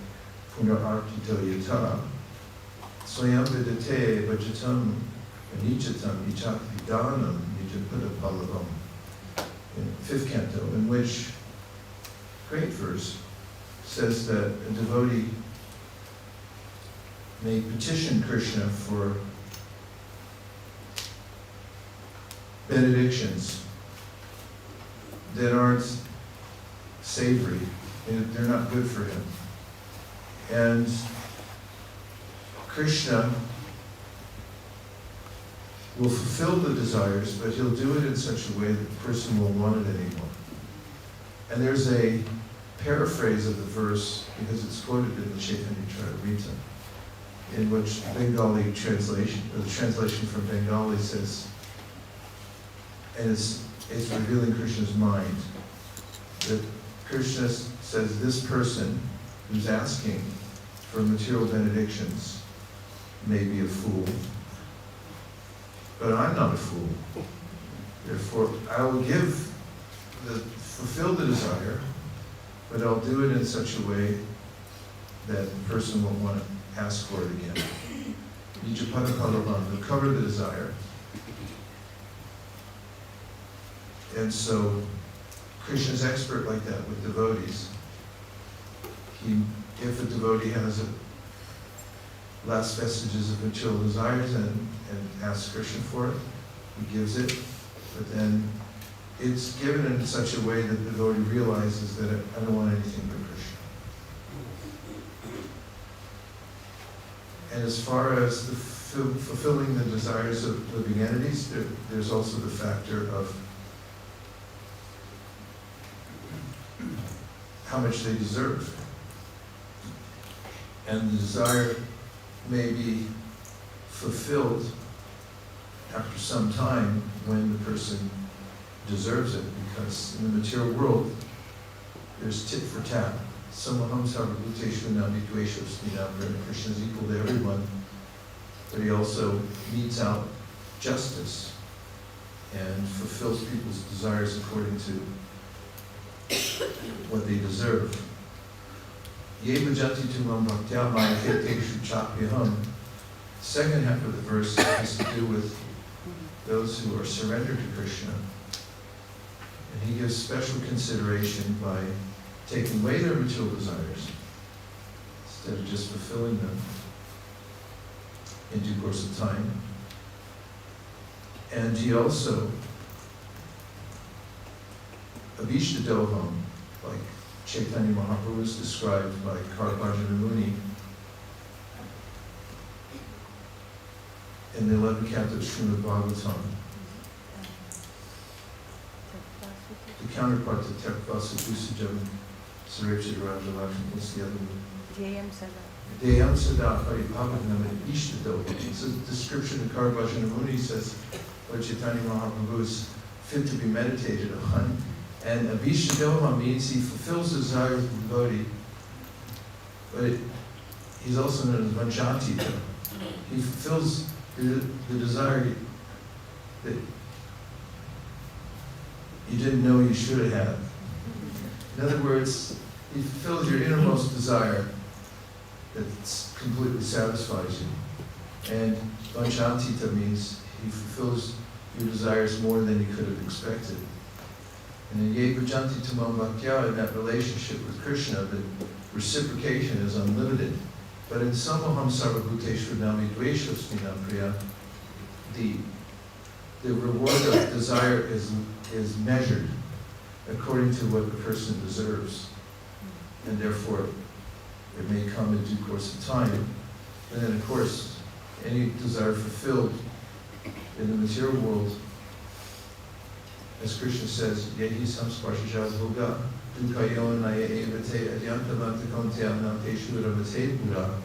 S12: punar artito yata, swayam vidate vajatam anichatam ichat vidanam nijapada palavam. In 5th canto, in which great verse says that a devotee may petition Krishna for benedictions that aren't savory, they're not good for him. And Krishna will fulfill the desires, but he'll do it in such a way that the person won't want it anymore. And there's a paraphrase of the verse, because it's quoted in the Chaitanya Charitamrita, in which the Bengali translation, or the translation from Bengali says, and it's revealing Krishna's mind, that Krishna says this person who's asking for material benedictions may be a fool, but I'm not a fool. Therefore, I will fulfill the desire, but I'll do it in such a way that the person won't want to ask for it again. Nijapada palavam, to cover the desire. And so, Krishna's expert like that with devotees. If a devotee has last vestiges of material desires and asks Krishna for it, he gives it, but then it's given in such a way that the devotee realizes that I don't want anything but Krishna. And as far as the fulfilling the desires of living entities, there's also the factor of how much they deserve. And the desire may be fulfilled after some time when the person deserves it, because in the material world, there's tit for tat. Samaham sarvabhuteshu nami dveshos nidam. Krishna is equal to everyone, but he also metes out justice and fulfills people's desires according to what they deserve. Ye bhajanti tumam bhaktya mayaketeshu chapyaham. The second half of the verse has to do with those who are surrendered to Krishna. And he gives special consideration by taking away their material desires instead of just fulfilling them in due course of time. And he also Abhishtadoham, like Chaitanya Mahaprabhu is described by Govardhana Muni in the 11th canto of Srimad Bhagavatam. The counterpart to Tekvasa Dusajam Saripchidarajalakshmi, what's the other one?
S13: Jayam Sada.
S12: Deyam Sada Paribhavanam Ishtadoham. It's a description of Govardhana Muni says what Chaitanya Mahaprabhu is fit to be meditated on. And Abhishtadoha means he fulfills the desire of the devotee, but he's also known as Vanchantita. He fulfills the desire that you didn't know you should have had. In other words, he fulfills your innermost desire that completely satisfies you. And Vanchantita means he fulfills your desires more than you could have expected. And in Ye Bhajanti Tamam Bhaktya, in that relationship with Krishna, the reciprocation is unlimited. But in Samaham Sarvabhuteshvar Nami Dveshasmina Priya, the reward of desire is measured according to what the person deserves. And therefore, it may come in due course of time. And then, of course, any desire fulfilled in the material world, as Krishna says, Yehi samsparshajad bhoga, dukkhayon naya evate adyantavantakontyam teshura buddha,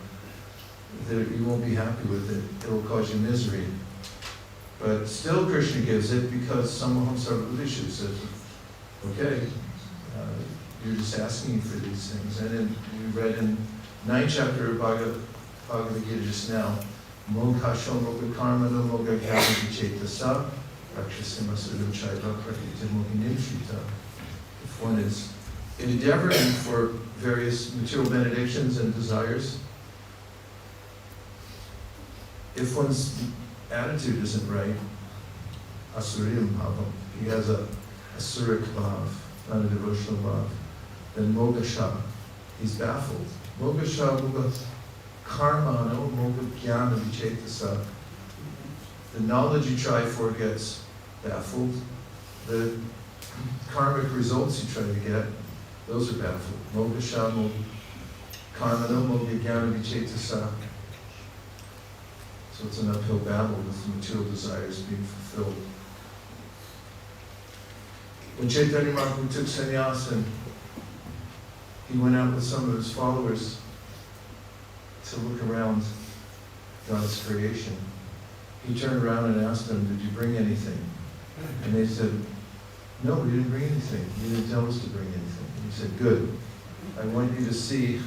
S12: that you won't be happy with it. It will cause you misery. But still Krishna gives it because Samaham Sarvabhuteshu says, okay, you're just asking for these things. And then we read in 9th chapter of Bhagavad Gita just now, Moksha moga karma no moga gyana vicetasa, rakshasima sudam chaiva prakriti mohinim shrita. If one is endeavoring for various material benedictions and desires, if one's attitude isn't right, asuriyam bhavam, he has a asuric bhav, not a devotional bhav, then mogasha, he's baffled. Mogasha moga karma no moga jnana vicetasa. The knowledge you try for gets baffled. The karmic results you try to get, those are baffled. Mogasha moga karma no moga jnana vicetasa. So it's an uphill battle with the material desires being fulfilled. When Chaitanya Mahaprabhu took sannyas and he went out with some of his followers to look around God's creation, he turned around and asked them, did you bring anything? And they said, no, we didn't bring anything. You didn't tell us to bring anything. And he said, good. I want you to see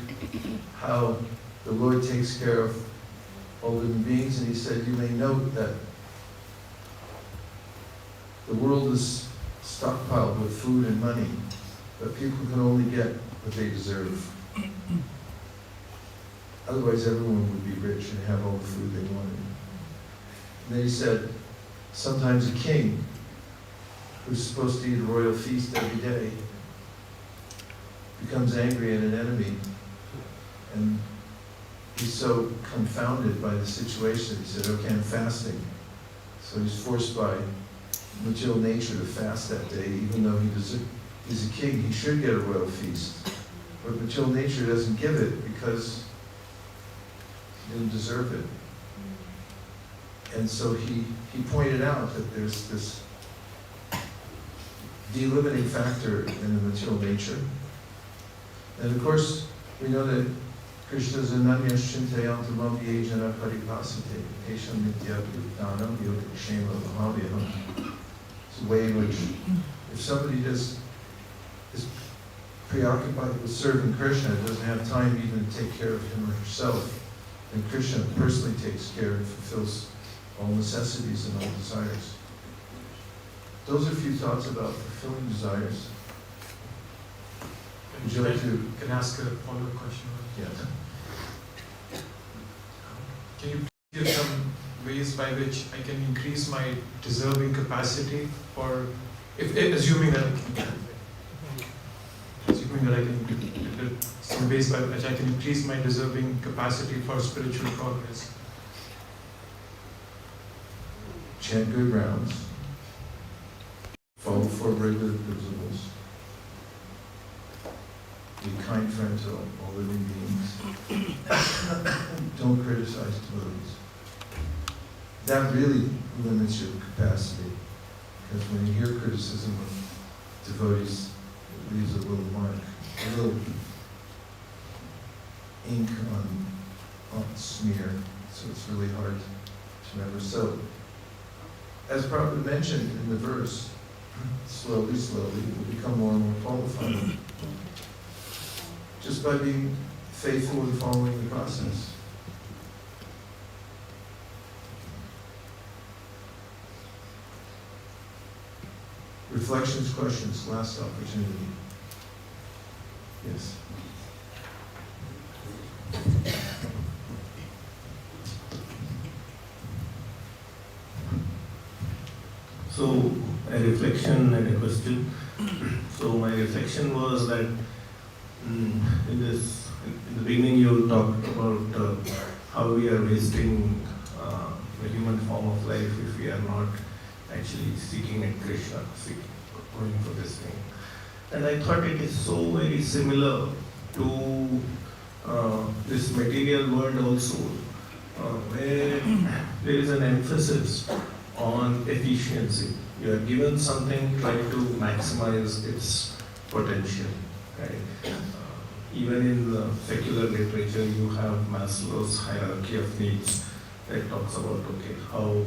S12: how the Lord takes care of all living beings. And he said, you may note that the world is stockpiled with food and money, but people can only get what they deserve. Otherwise, everyone would be rich and have all the food they wanted. And then he said, sometimes a king who's supposed to eat a royal feast every day becomes angry at an enemy, and he's so confounded by the situation, he said, okay, I'm fasting. So he's forced by material nature to fast that day, even though he's a king, he should get a royal feast. But material nature doesn't give it because he didn't deserve it. And so he pointed out that there's this delimiting factor in the material nature. And of course, we know that Krishna is ananya shintayantamam yejana paripasate esham nitya bhutanam yogakshema mahavyaham. It's a way in which if somebody just is preoccupied with serving Krishna, doesn't have time even to take care of him or herself, then Krishna personally takes care and fulfills all necessities and all desires. Those are a few thoughts about fulfilling desires. Would you like to?
S2: Can I ask a follow-up question?
S12: Yes.
S2: Can you give some ways by which I can increase my deserving capacity for, if assuming that I can, some ways by which I can increase my deserving capacity for spiritual progress?
S12: Chant good rounds. Follow four regular principles. Be a kind friend to all living beings. Don't criticize devotees. That really limits your capacity, because when you hear criticism of devotees, it leaves a little mark, a little ink on smear, so it's really hard to remember. So, as Prabhupada mentioned in the verse, slowly, we become more and more qualified. Just by being faithful and following the process. Reflections, questions, last opportunity. Yes.
S9: So, a reflection and a question. So my reflection was that in the beginning you talked about how we are wasting the human form of life if we are not actually seeking at Krishna, going for this thing. And I thought it is so very similar to this material world also, where there is an emphasis on efficiency. You are given something, try to maximize its potential. Right? Even in the secular literature, you have Maslow's hierarchy of needs that talks about how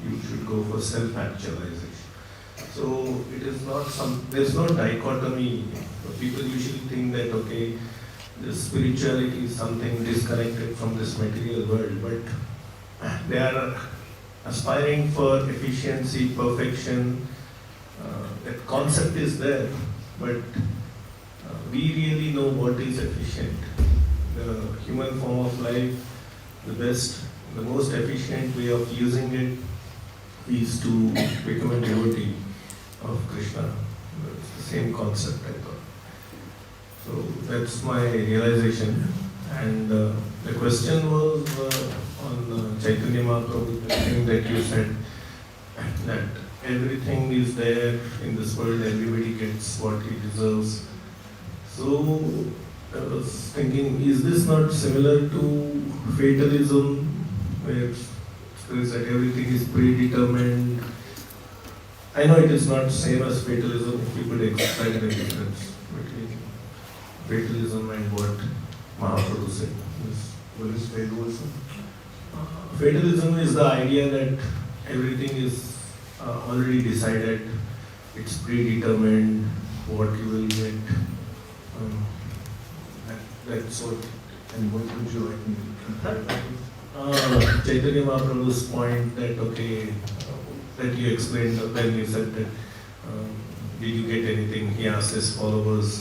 S9: you should go for self-actualization. So it is not there's no dichotomy. People usually think that the spirituality is something disconnected from this material world, but they are aspiring for efficiency, perfection. That concept is there, but we really know what is efficient. The human form of life, the most efficient way of using it is to become a devotee of Krishna. It's the same concept, I thought. So that's my realization. And the question was on Chaitanya Mahaprabhu, the thing that you said, that everything is there in this world, everybody gets what he deserves. So I was thinking, is this not similar to fatalism, where it says that everything is predetermined? I know it is not same as fatalism, if you could explain the difference between fatalism and what Mahaprabhu said.
S12: What is fatalism?
S9: Fatalism is the idea that everything is already decided, it's predetermined, what you will get. That's what.
S12: And what would you like me to compare that with?
S9: Chaitanya Mahaprabhu's point that that you explained when you said that did you get anything? He asked his followers,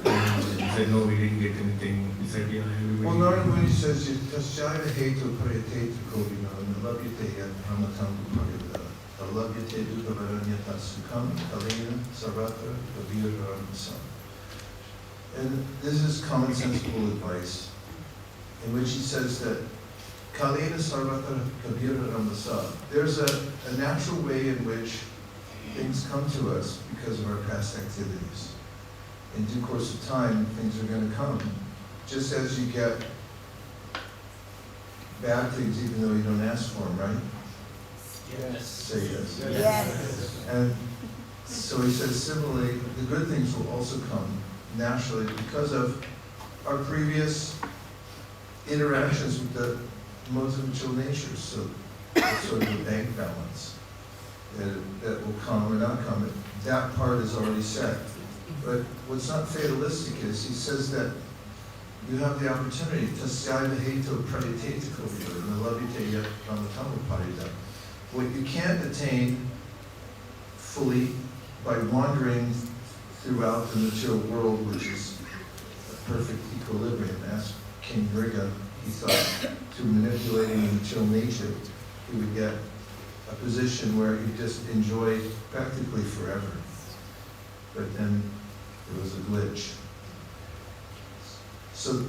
S9: and he said no, we didn't get anything. He said yeah, everybody.
S12: Well, Narada Muni says tasyaya hetu pariyate kovina nalabhyate yat brahmatam pariyata nalabhyate dukkhavaranyata sukham kalena sarvatra kavirarasa. And this is commonsensical advice, in which he says that kalena sarvatra kavirarasa. There's a natural way in which things come to us because of our past activities. In due course of time, things are going to come. Just as you get bad things even though you don't ask for them, right?
S8: Yes.
S12: Say yes.
S4: Yes.
S12: And so he says similarly, the good things will also come naturally because of our previous interactions with the modes of material nature. So it's sort of a bank balance that will come or not come. That part is already set. But what's not fatalistic is he says that you have the opportunity to what you can't attain fully by wandering throughout the material world, which is a perfect equilibrium. As King Vriga, he thought through manipulating the material nature, he would get a position where he just enjoyed practically forever. But then there was a glitch. So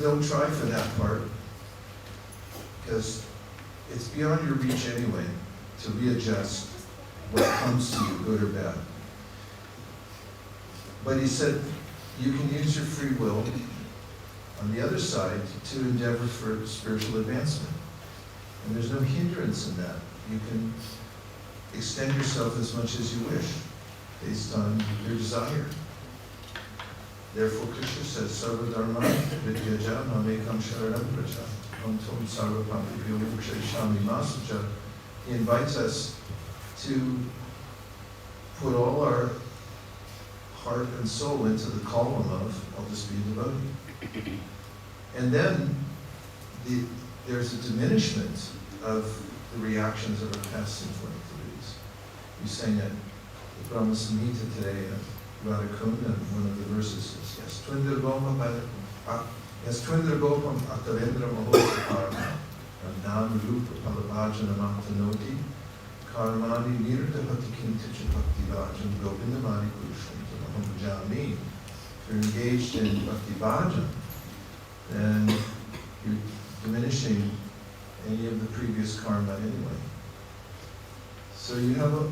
S12: don't try for that part, because it's beyond your reach anyway to readjust what comes to you, good or bad. But he said you can use your free will on the other side to endeavor for spiritual advancement. And there's no hindrance in that. You can extend yourself as much as you wish based on your desire. Therefore, Krishna says, Sarva Dharma Vidyaja Mamekam Sharanam Praja Antum Sarva Pampibhyo Mukshayishami Masaja. He invites us to put all our heart and soul into the column of, I'll just be a devotee. And then there's a diminishment of the reactions of our past sinful activities. We sang at the Brahma Samhita today, Radhakunda, and one of the verses is, yes, Twindra Gopam Aktarendra Mahosapara, Nam Rupa Palabhajana Matanoti, Karmani nirdahati kinticha bhakti bhajan govindamani purusham tamaham bhajami. If you're engaged in bhakti bhajan, then you're diminishing any of the previous karma anyway. So you have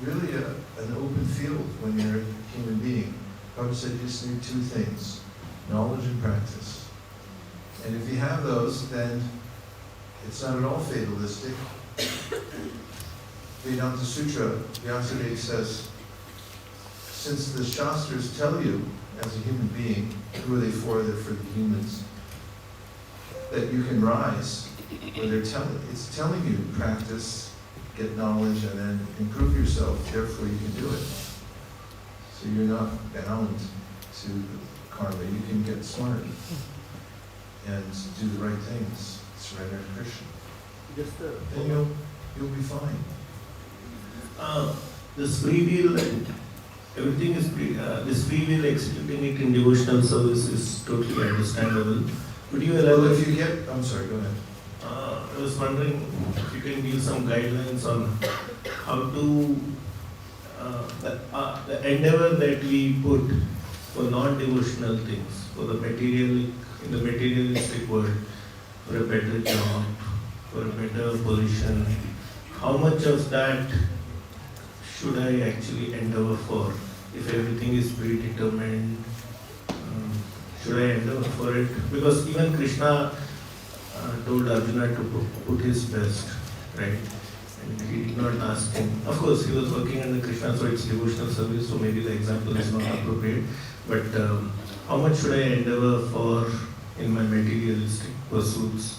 S12: really an open field when you're a human being. Prabhupada said you just need two things, knowledge and practice. And if you have those, then it's not at all fatalistic. Vedanta Sutra, Vyasadeva says, since the Shastras tell you, as a human being, who are they for? They're for the humans, that you can rise, where it's telling you practice, get knowledge, and then improve yourself, therefore you can do it. So you're not bound to karma, you can get smart and do the right things, surrender to Krishna. Then you'll be fine.
S9: This free will and everything is this free will executing it in devotional service is totally understandable. Could you elaborate?
S12: Well, if you get, I'm sorry, go ahead.
S9: I was wondering if you can give some guidelines on how to the endeavor that we put for non-devotional things, for the material in the materialistic world, for a better job, for a better position. How much of that should I actually endeavor for? If everything is predetermined, should I endeavor for it? Because even Krishna told Arjuna to put his best, right? And he did not ask him. Of course, he was working under Krishna, so it's devotional service, so maybe the example is not appropriate. But how much should I endeavor for in my materialistic pursuits,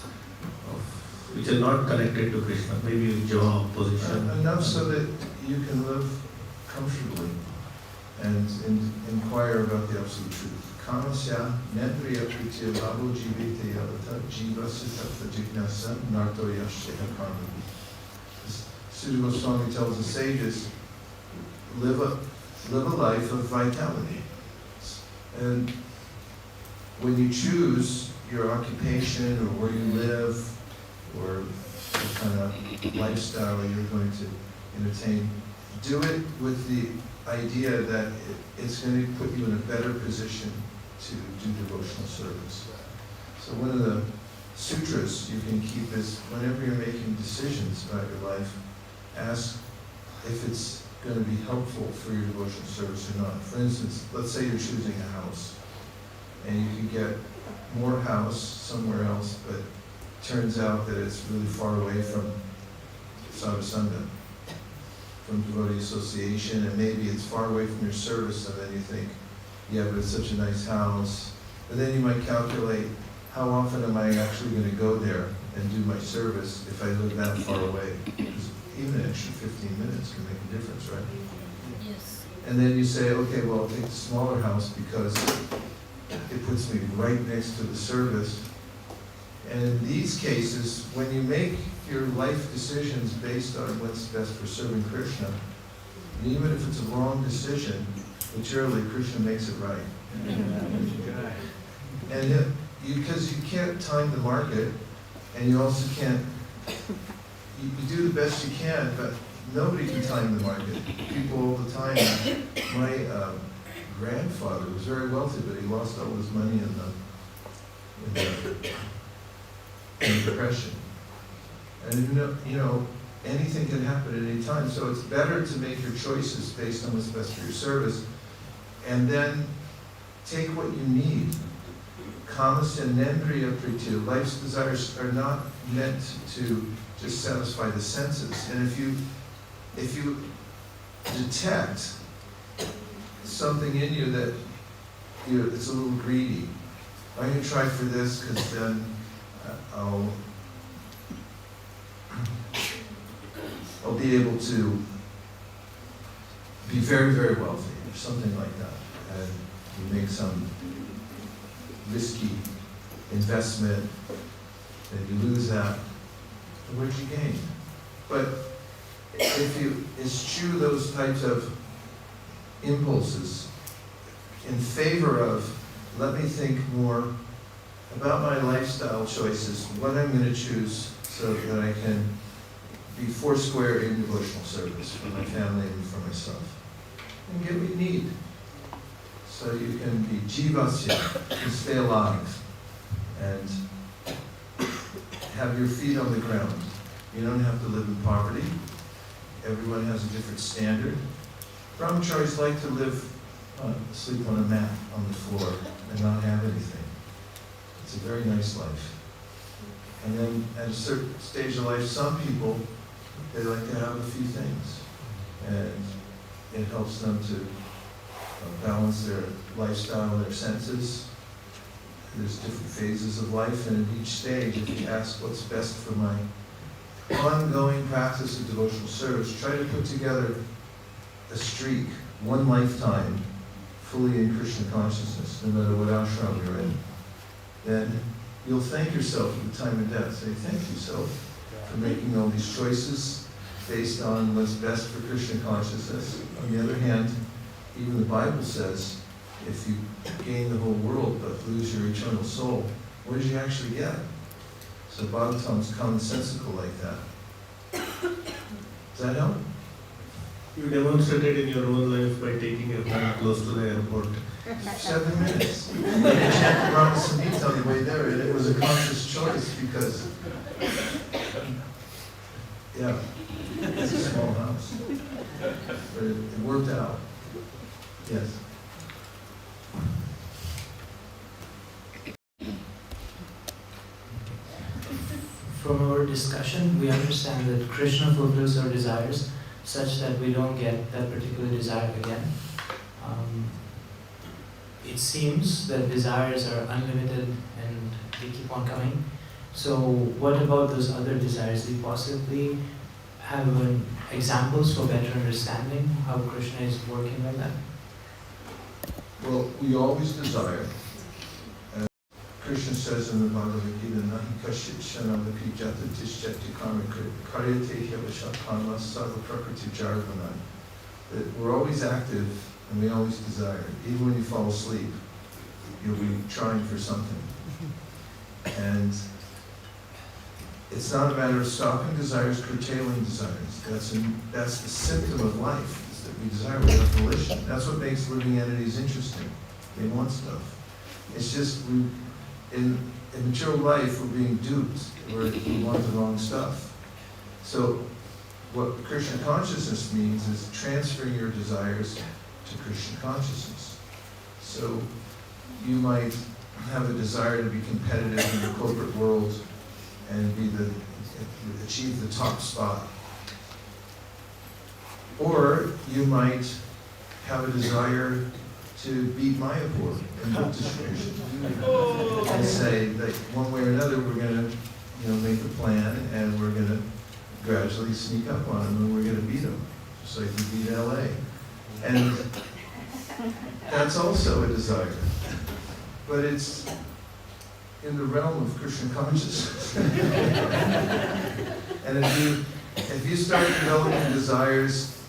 S9: which are not connected to Krishna? Maybe a job, position.
S12: Enough so that you can live comfortably and inquire about the absolute truth. Kamasya nendriya pritya labo jivite yavata jivasya tattva jignasa narto yashya karma. Sudha Goswami tells the sages, live a life of vitality. And when you choose your occupation or where you live or what kind of lifestyle you're going to entertain, do it with the idea that it's going to put you in a better position to do devotional service. So one of the sutras you can keep is whenever you're making decisions about your life, ask if it's going to be helpful for your devotional service or not. For instance, let's say you're choosing a house and you can get more house somewhere else, but it turns out that it's really far away from sadhusanga, from devotee association, and maybe it's far away from your service, and then you think, yeah, but it's such a nice house. But then you might calculate, how often am I actually going to go there and do my service if I live that far away? Because even an extra 15 minutes can make a difference, right?
S7: Yes.
S12: And then you say, okay, well, I'll take the smaller house because it puts me right next to the service. And in these cases, when you make your life decisions based on what's best for serving Krishna, and even if it's a wrong decision, materially Krishna makes it right. And because you can't time the market, and you also can't, you do the best you can, but nobody can time the market. People all the time. My grandfather was very wealthy, but he lost all his money in the Depression. And you know, anything can happen at any time. So it's better to make your choices based on what's best for your service, and then take what you need. Kamas and nendriya pritya, life's desires are not meant to just satisfy the senses. And if you detect something in you that it's a little greedy, I'm going to try for this because then I'll be able to be very, very wealthy, or something like that. And you make some risky investment, and you lose that, what'd you gain? But if you eschew those types of impulses in favor of, let me think more about my lifestyle choices, what I'm going to choose so that I can be foursquare in devotional service for my family and for myself. And get what you need. So you can be jivasya, you can stay alive, and have your feet on the ground. You don't have to live in poverty. Everyone has a different standard. Brahmacharis like to sleep on a mat on the floor and not have anything. It's a very nice life. And then at a certain stage of life, some people, they like to have a few things. And it helps them to balance their lifestyle and their senses. There's different phases of life, and at each stage, if you ask what's best for my ongoing practice of devotional service, try to put together a streak, one lifetime, fully in Krishna consciousness, no matter what ashram you're in. Then you'll thank yourself at the time of death. Say, thank you, self, for making all these choices based on what's best for Krishna consciousness. On the other hand, even the Bible says, if you gain the whole world but lose your eternal soul, what did you actually get? So Bhagavatam's commonsensical like that. Does that help?
S9: You demonstrated in your own life by taking your home close to the airport.
S12: 7 minutes. You chanted Rama Samhita on the way there, and it was a conscious choice because, yeah, it's a small house. But it worked out. Yes.
S8: From our discussion, we understand that Krishna fulfills our desires such that we don't get that particular desire again. It seems that desires are unlimited and they keep on coming. So what about those other desires? Do you possibly have examples for better understanding how Krishna is working like that?
S12: Well, we always desire. Krishna says in the Bhagavad Gita, Nahi kashit shanavapi jata tishyati karyate hyavashat karma sarva prakriti jarvanai. That we're always active and we always desire. Even when you fall asleep, you'll be trying for something. And it's not a matter of stopping desires, curtailing desires. That's the symptom of life, is that we desire without volition. That's what makes living entities interesting. They want stuff. It's just in material life, we're being duped, we want the wrong stuff. So what Krishna consciousness means is transferring your desires to Krishna consciousness. So you might have a desire to be competitive in the corporate world and achieve the top spot. Or you might have a desire to beat Mayapur in book distribution. And say that one way or another we're going to make a plan and we're going to gradually sneak up on him and we're going to beat him, just like we beat LA. And that's also a desire. But it's in the realm of Krishna consciousness. And if you start developing desires,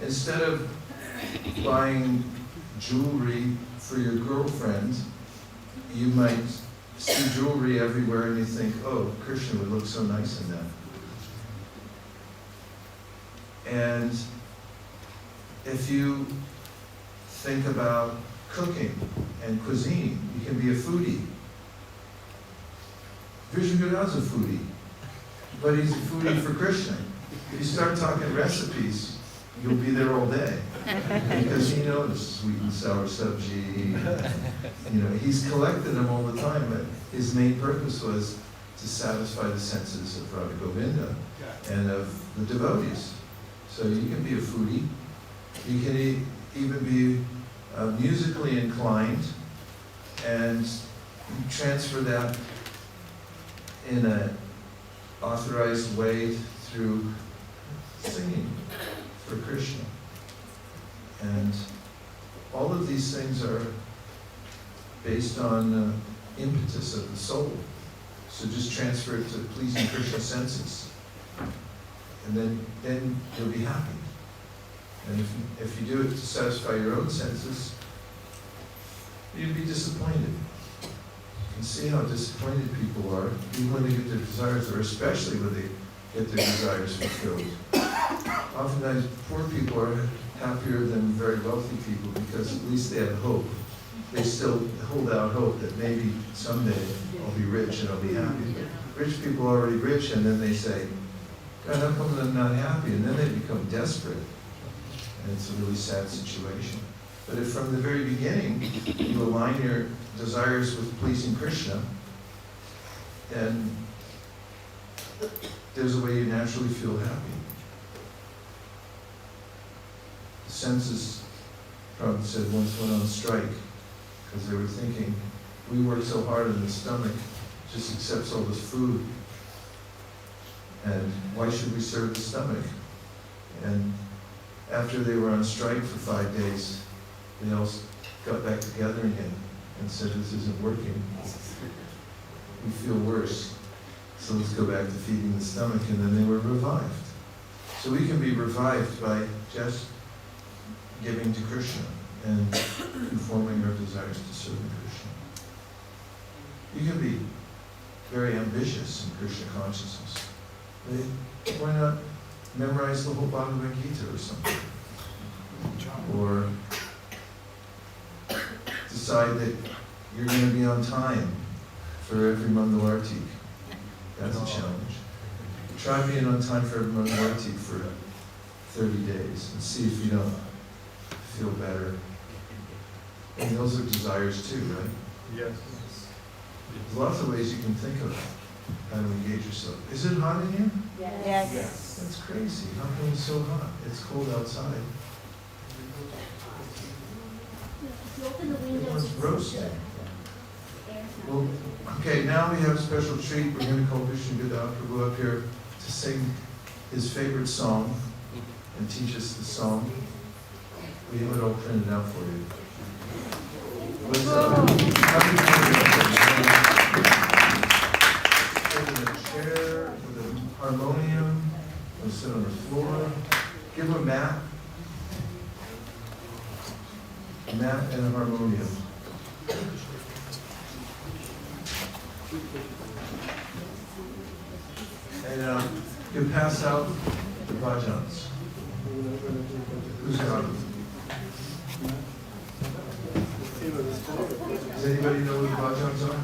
S12: instead of buying jewelry for your girlfriend, you might see jewelry everywhere and you think, oh, Krishna would look so nice in that. And if you think about cooking and cuisine, you can be a foodie. Vishnu's a foodie, but he's a foodie for Krishna. If you start talking recipes, you'll be there all day because he knows sweet and sour sabji. He's collected them all the time, but his main purpose was to satisfy the senses of Radha Govinda and of the devotees. So you can be a foodie. You can even be musically inclined and transfer that in an authorized way through singing for Krishna. And all of these things are based on impetus of the soul. So just transfer it to pleasing Krishna senses. And then you'll be happy. And if you do it to satisfy your own senses, you'd be disappointed. You can see how disappointed people are, even when they get their desires, or especially when they get their desires fulfilled. Oftentimes, poor people are happier than very wealthy people because at least they have hope. They still hold out hope that maybe someday I'll be rich and I'll be happy. But rich people are already rich, and then they say, God, how come I'm not happy? And then they become desperate. And it's a really sad situation. But if from the very beginning you align your desires with pleasing Krishna, then there's a way you naturally feel happy. The census Prabhupada said once went on strike because they were thinking, we work so hard and the stomach just accepts all this food, and why should we serve the stomach? And after they were on strike for 5 days, they all got back together again and said, this isn't working. We feel worse. So let's go back to feeding the stomach, and then they were revived. So we can be revived by just giving to Krishna and conforming our desires to serving Krishna. You can be very ambitious in Krishna consciousness. Why not memorize the whole Bhagavad Gita or something? Or decide that you're going to be on time for every Mangalartik. That's a challenge. Try being on time for every Mangalartik for 30 days and see if you don't feel better. And those are desires too, right?
S9: Yes.
S12: There's lots of ways you can think of how to engage yourself. Is it hot in here?
S4: Yes.
S12: That's crazy. How come it's so hot? It's cold outside.
S4: If you open the windows.
S12: Everyone's roasting. Well, okay, now we have a special treat. We're going to call Vishnu Gadad Prabhu up here to sing his favorite song and teach us the song. We have it all printed out for you. What's sit in a chair with a harmonium, or sit on the floor. Give him a mat. A mat and a harmonium. And you can pass out the bhajans. Who's got them? Does anybody know what the bhajans are?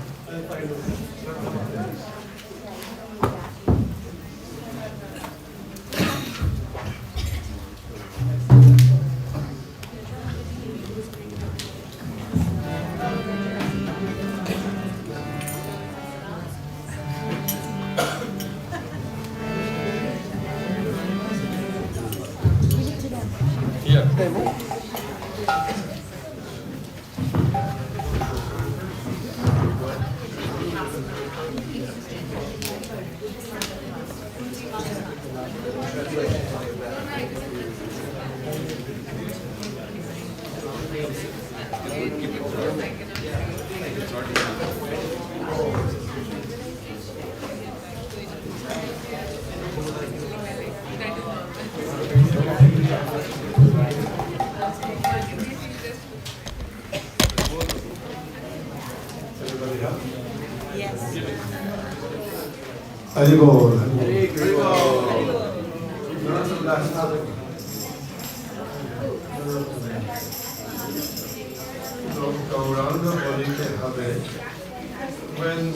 S6: Haribol.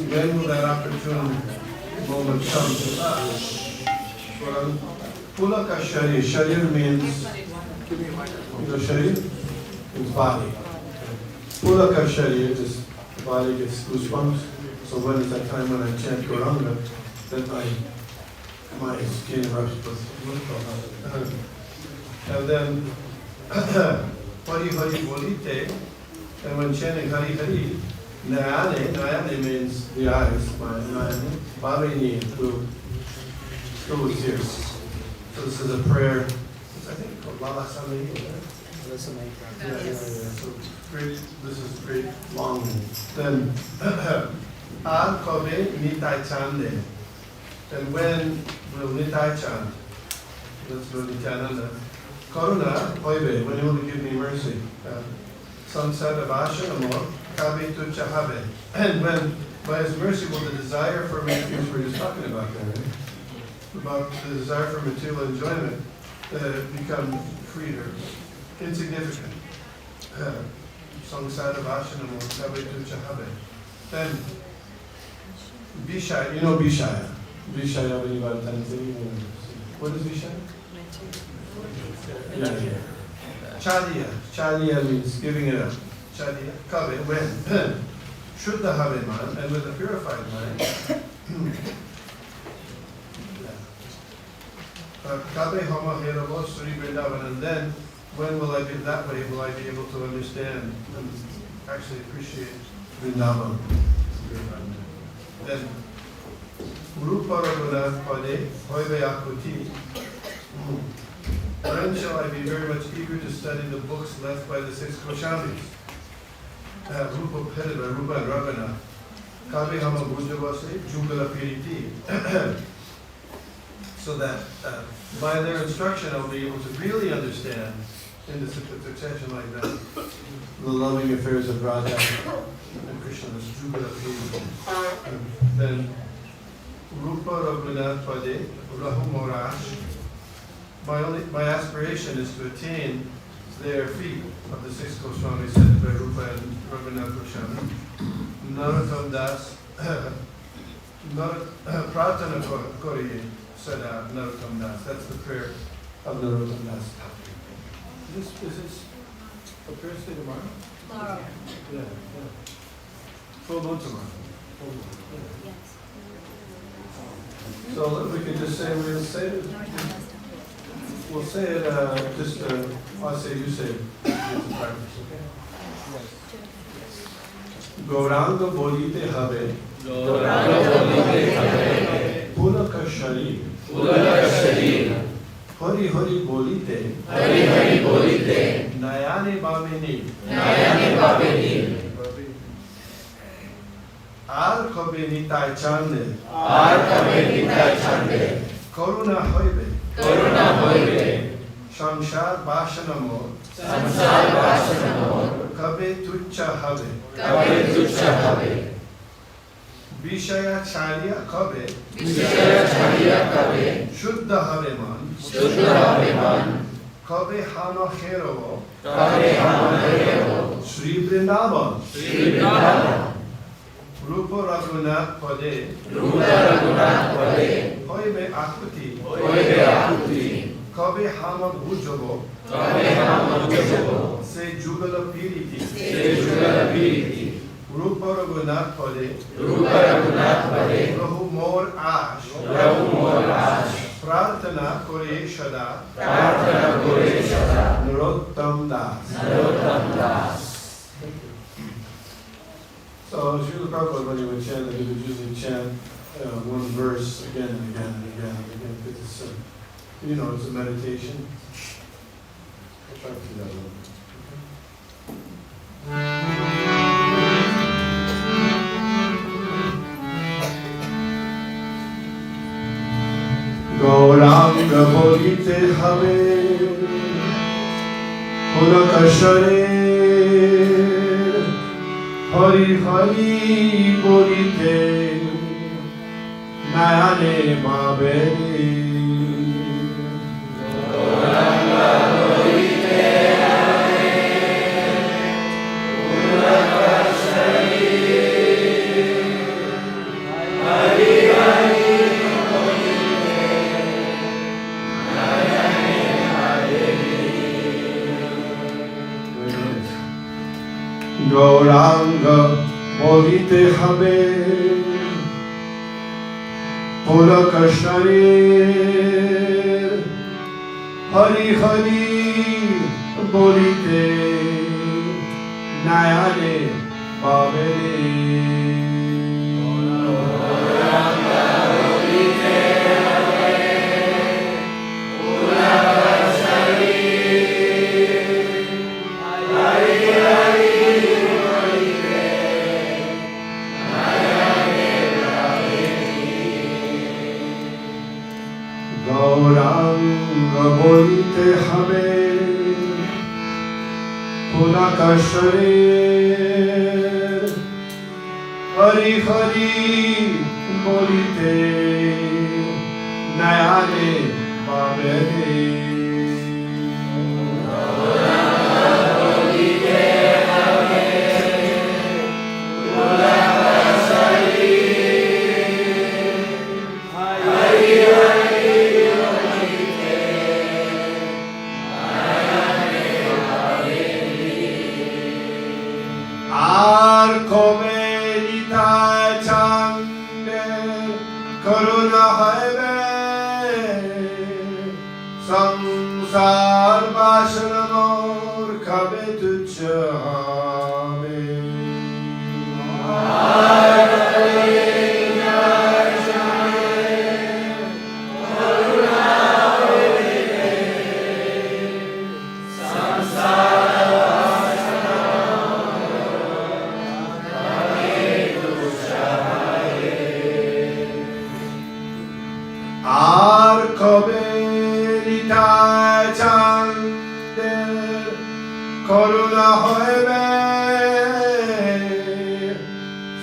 S9: When will that opportune moment come to us? Pulaka Sharir. Sharir means, Sharir means body. Pulaka Sharir is the body gets goosebumps. So when is that time when I chant Gauranga, that my skin rushes with and then Hari Hari Bolite, and when chanting Hari Hari, Nayane means the eyes, my Nayane, Bhavini, through tears. So this is a prayer, I think called Lala Samani. Yeah. So great, this is great long. Then Ad Kobe Nitai Chande. And when will Nitai chant? Let's go to Nityananda. Karuna Hoibe, when you will give me mercy. Sunset of Asha Amor, Kabe tu Chahabe. And when by his mercy will the desire for refuge we're just talking about there, right?
S1: about the desire for material enjoyment become freer, insignificant. Samsara Vashanamo Kavetu Chahabe. Then Vishaya, you know Vishaya. Vishaya Vinivartanti. What is Vishaya? Yeah. Chadiya. Chadiya means giving it up. Chadiya. Kave, when? Shuddha Have Man, and with a purified mind. Kave Hama Heravo Sri Vrindavan, and then when will I be that way? Will I be able to understand and actually appreciate Vrindavan? Then Rupa Raghunath Pade Hoive Akuti. When shall I be very much eager to study the books left by the 6 Goswamis? Rupa Pedava, Rupa and Raghunath. Kavi Hama Bhujavase, Jugala Piriti. So that by their instruction I'll be able to really understand in the succession like that the loving affairs of Radha and Krishna's Jugala Piriti. Then Rupa Raghunath Pade, Rahu Morash. My aspiration is to attain their feet of the 6 Goswamis said by Rupa and Raghunath Goswami. Narottam Das, Pratana Koriye, said Narottam Das. That's the prayer of Narottam Das. Is this a prayer day tomorrow?
S4: Tomorrow.
S1: Yeah. Full moon tomorrow. So we can just say, we'll say it. We'll say it, I'll say, you say it. It's a practice, okay? Gauranga bolite have. Pulaka sharir. Hari Hari bolite. Nayane bamini. Ar kabe nitai chande. Karuna hoibe. Samsar Bashanamor. Kabe tucha have. Vishaya Charya Kabe. Shuddha have man. Kabe Hana Herovo. Sri Vrindavan. Rupa Raghunath Pade. Hoibe Akuti. Kabe Hama Bhujavo. Se Jugala Piriti. Rupa Raghunath Pade. Rahu Mor Ash. Prarthana Kore Shada. Narottam Das. So, Srila Prabhupada, when he would chant, he would usually chant one verse again and again and again and again. It's, it's a meditation. I'll try to do that a little bit. Gauranga bolite have, Pulaka sharir. Hari Hari bolite, Nayane baberi. Gauranga bolite habe, Pulaka sharir. Hari Hari bolite, Nayane baberi. Bolite habe, Pulaka sharir. Hari Hari bolite,
S9: nayane babede. আর কবে নিতাই চান্দে করুণা হইবে সংসার বাসনা মোর কবে তুচ্ছ হবে। আর কবে নিতাই চান্দের করুণা হইবে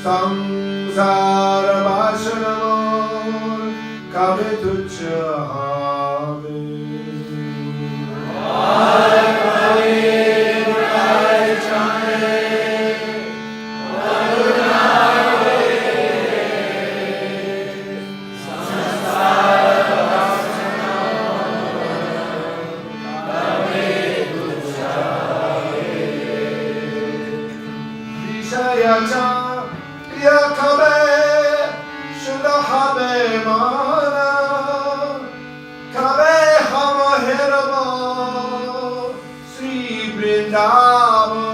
S9: সংসার বাসনা মোর কবে তুচ্ছ হবে। বিষয়াচা প্রিয় কবে শুদ্ধ হবে মানা কবে হম হেরব শ্রী বৃন্দাবন।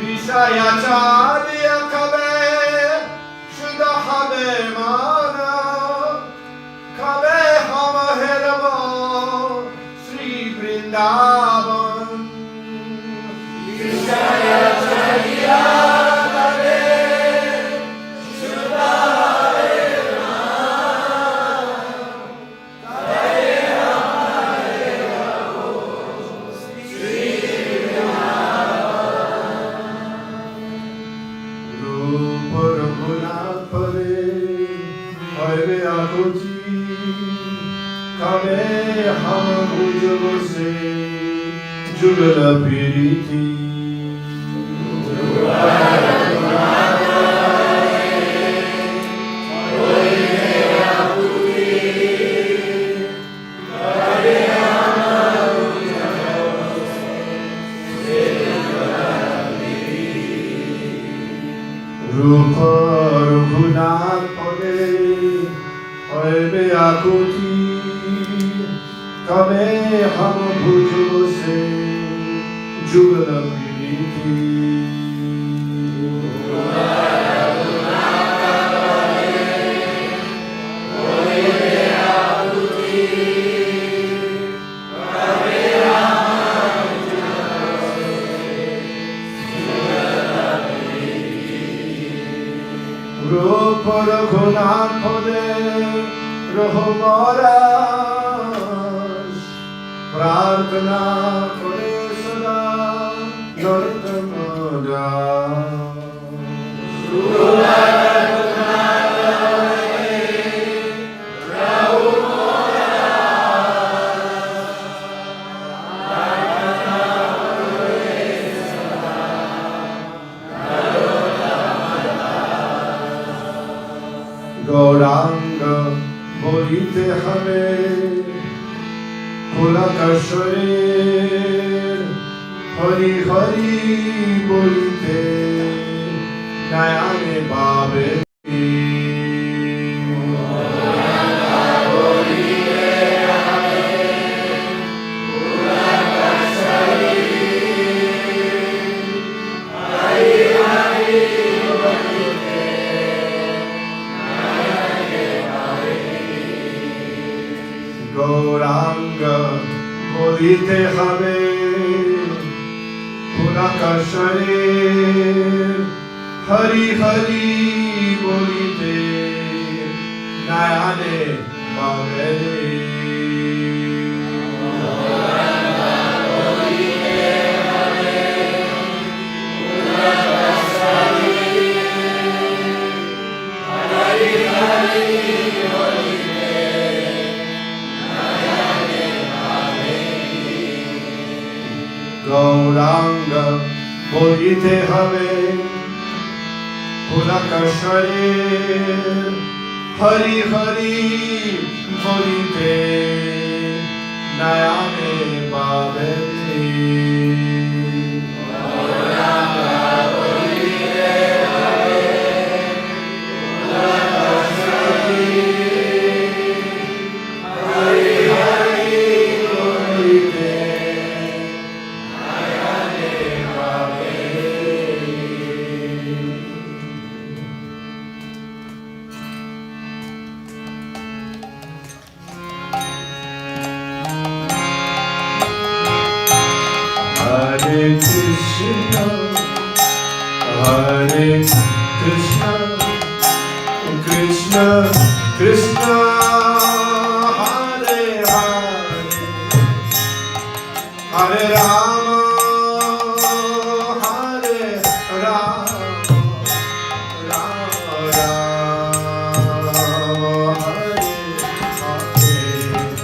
S9: বিষয়াচার্য কবে শুদ্ধ হবে মানা কবে হম হেরব শ্রী বৃন্দাবন। রূপ রঘুনাথ পরে হইবে আকুতি কবে হম বুঝব সে যুগল প্রীতি। রূপ রঘুনাথ পদে হইবে আকুতি কবে হম বুঝব সে যুগল প্রীতি। রূপ রঘুনাথ পদে রঘুমরাস প্রার্থনা করে সদা নরতম গৌরাঙ্গ বলিতে হবে পুলকেশ্বরের হরি হরি বলিতে নয়নে পাবে। গৌরাঙ্গ বলিতে হবে পুলকেশ্বরের হরি হরি
S6: বলিতে নয়নে ভাবে গৌরাঙ্গ বলিতে হবে পুরাকাশরে হরি হরি বলিতে নয়নে ভাবে Hare Krishna, Hare Krishna, Krishna Krishna, Hare Hare, Hare Rama, Hare Rama, Rama Rama, Hare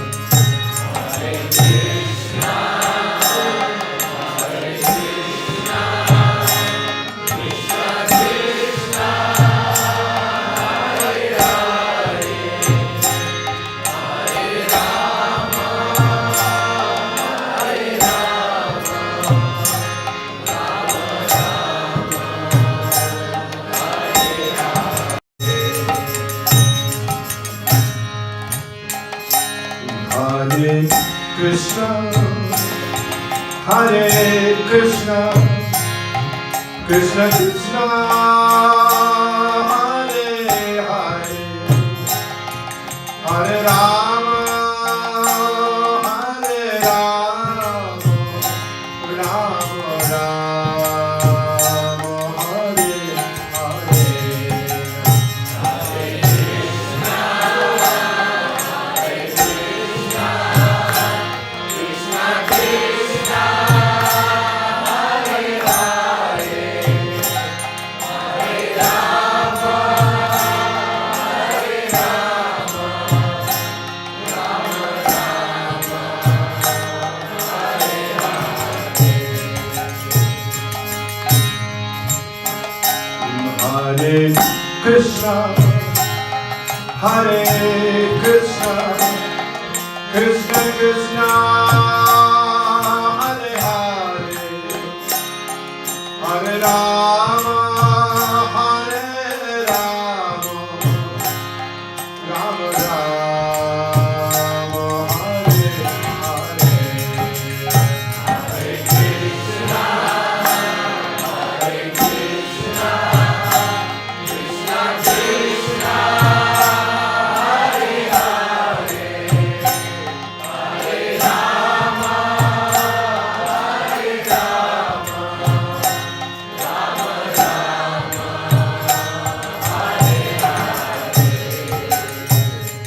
S6: Hare Krishna, Hare Krishna, Krishna Krishna, Hare Hare, Hare Rama, Hare Rama, Rama Rama, Hare Hare. Hare Krishna, Hare Krishna, Krishna Krishna, Hare Hare, Hare Rama, Hare Rama, Rama Rama, Hare Hare. Hare Krishna, Hare Krishna, Krishna Krishna, Hare Hare, Hare Rama, Hare Rama, Rama Rama, Hare Hare.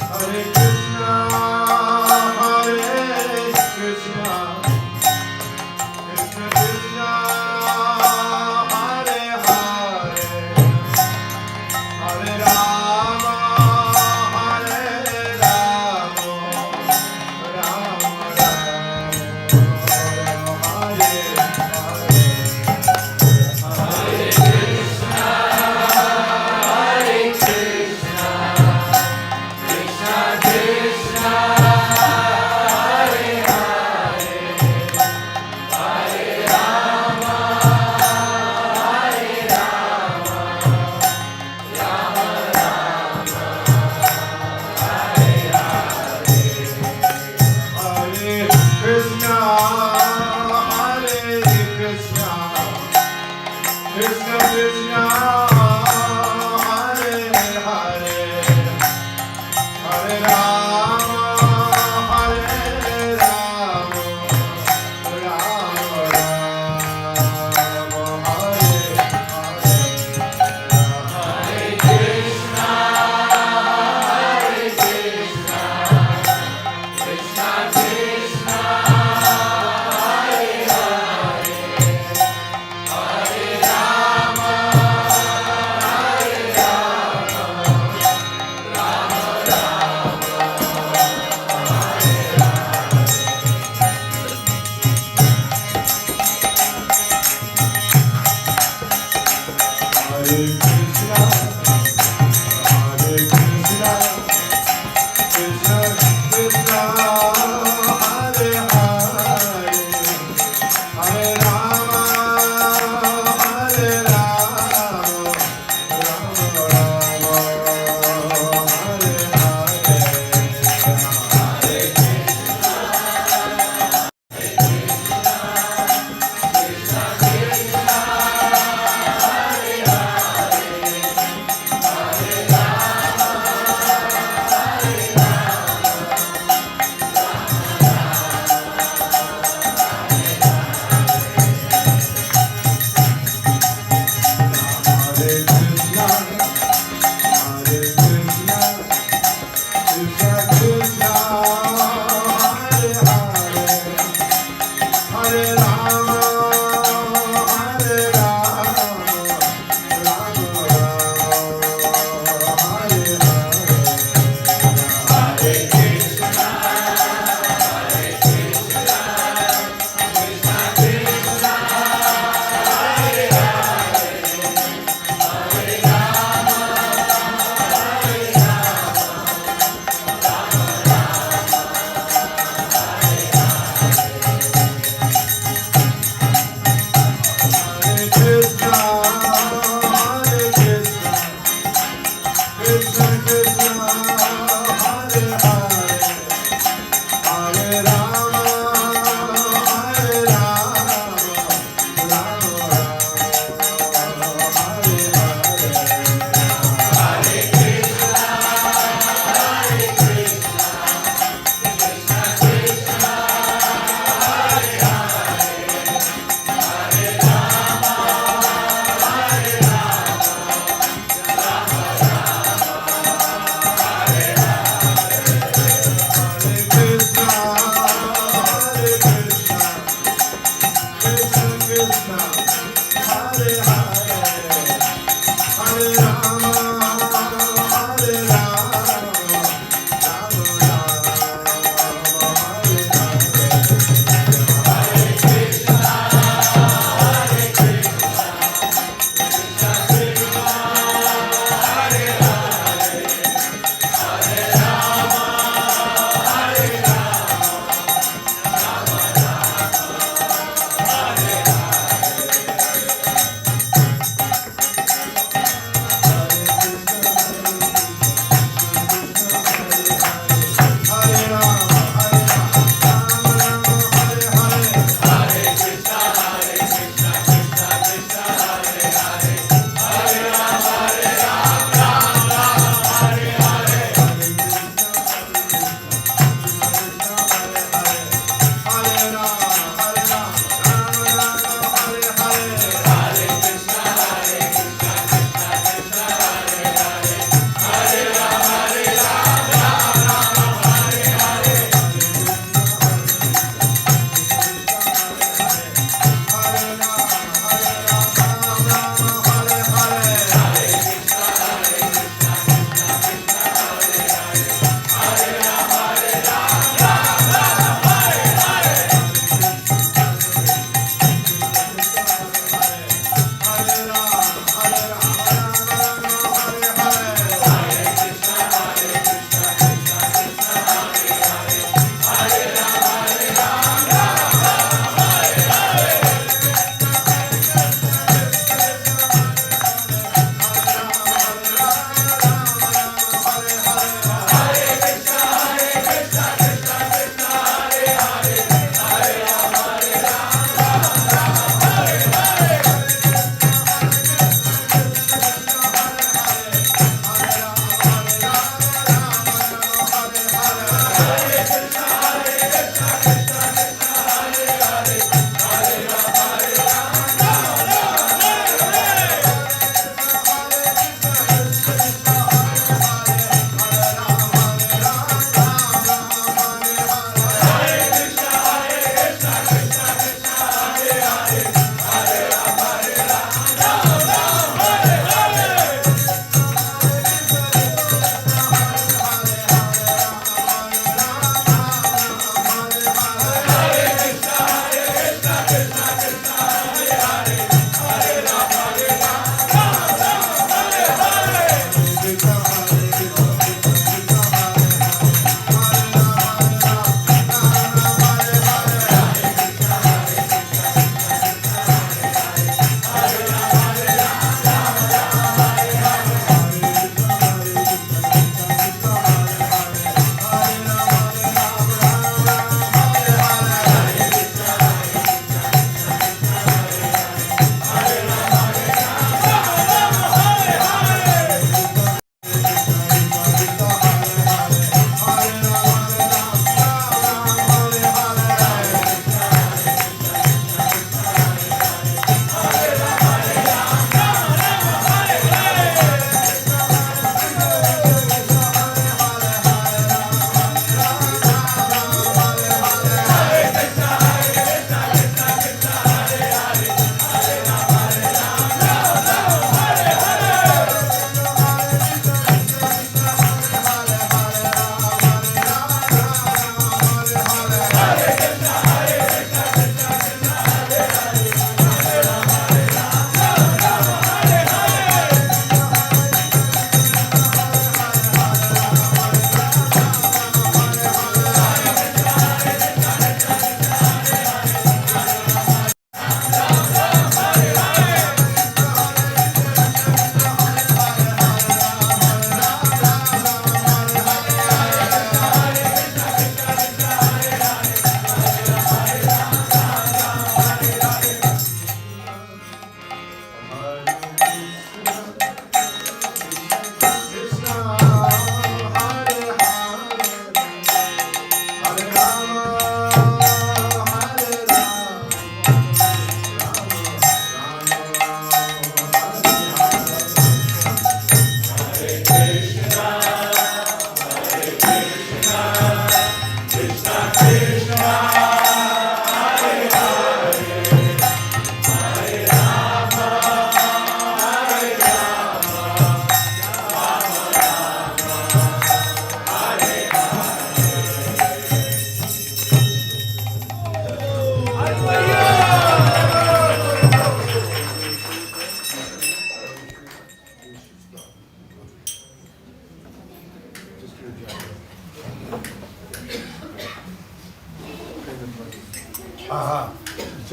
S6: Hare Krishna, Hare Krishna, Krishna Krishna, Hare Hare, Hare Rama, Hare Rama, Rama Rama, Hare Hare. Hare Krishna, Hare Krishna, Krishna Krishna, Hare Hare, Hare Rama, Hare Rama, Rama Rama, Hare Hare. Hare Krishna, Hare Krishna, Krishna Krishna, Hare Hare, Hare Rama, Hare Rama, Rama Rama, Hare Hare. Hare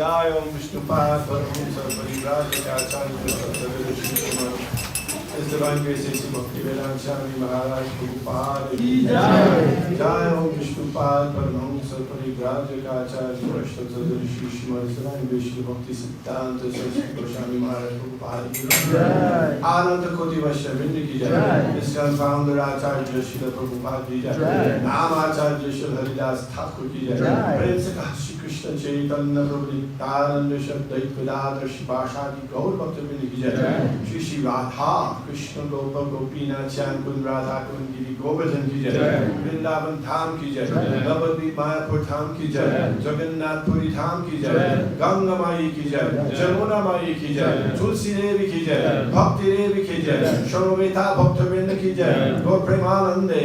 S6: Jai Om Vishnupad Paramahamsa Parivrajakacharya His Divine Grace A.C. Bhaktivedanta Swami Maharaj Prabhupada Ki Jai. Jai Om Vishnupad Paramahamsa Parivrajakacharya Prashtadarishi Srimad His Divine Grace Bhakti Siddhanta Saraswati Goswami Maharaj Prabhupada Ki Jai. Ananta Koti Vaishnavinda Ki Jai. ISKCON founder Acharya Srila Prabhupada Ki Jai. Nam Acharya Srila Haridas Thakur Ki Jai. Prem se kaha Shri Krishna Chaitanya Prabhu Nityananda Shabdait Gadadhar Shivashadi Gaur Bhaktavinda Ki Jai. Shri Shri Radha Krishna Gopa Gopinath Shyam Kund Radha Kund Giri Govardhana Ki Jai. Vrindavan Dham Ki Jai. Navadvip Mayapur Dham Ki Jai. Jagannath Puri Dham Ki Jai. Ganga Mai Ki Jai. Jamuna Mai Ki Jai. Tulsi Devi Ki Jai. Bhakti Devi Ki Jai. Shraveta Bhaktavinda Ki Jai. Gaur Premanande.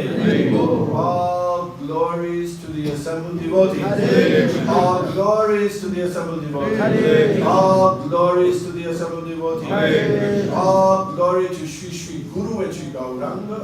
S6: All glories to the assembled devotees. All glories to the assembled devotees. All glories to the assembled devotees. All glory to Shri Shri Guru and Shri Gauranga.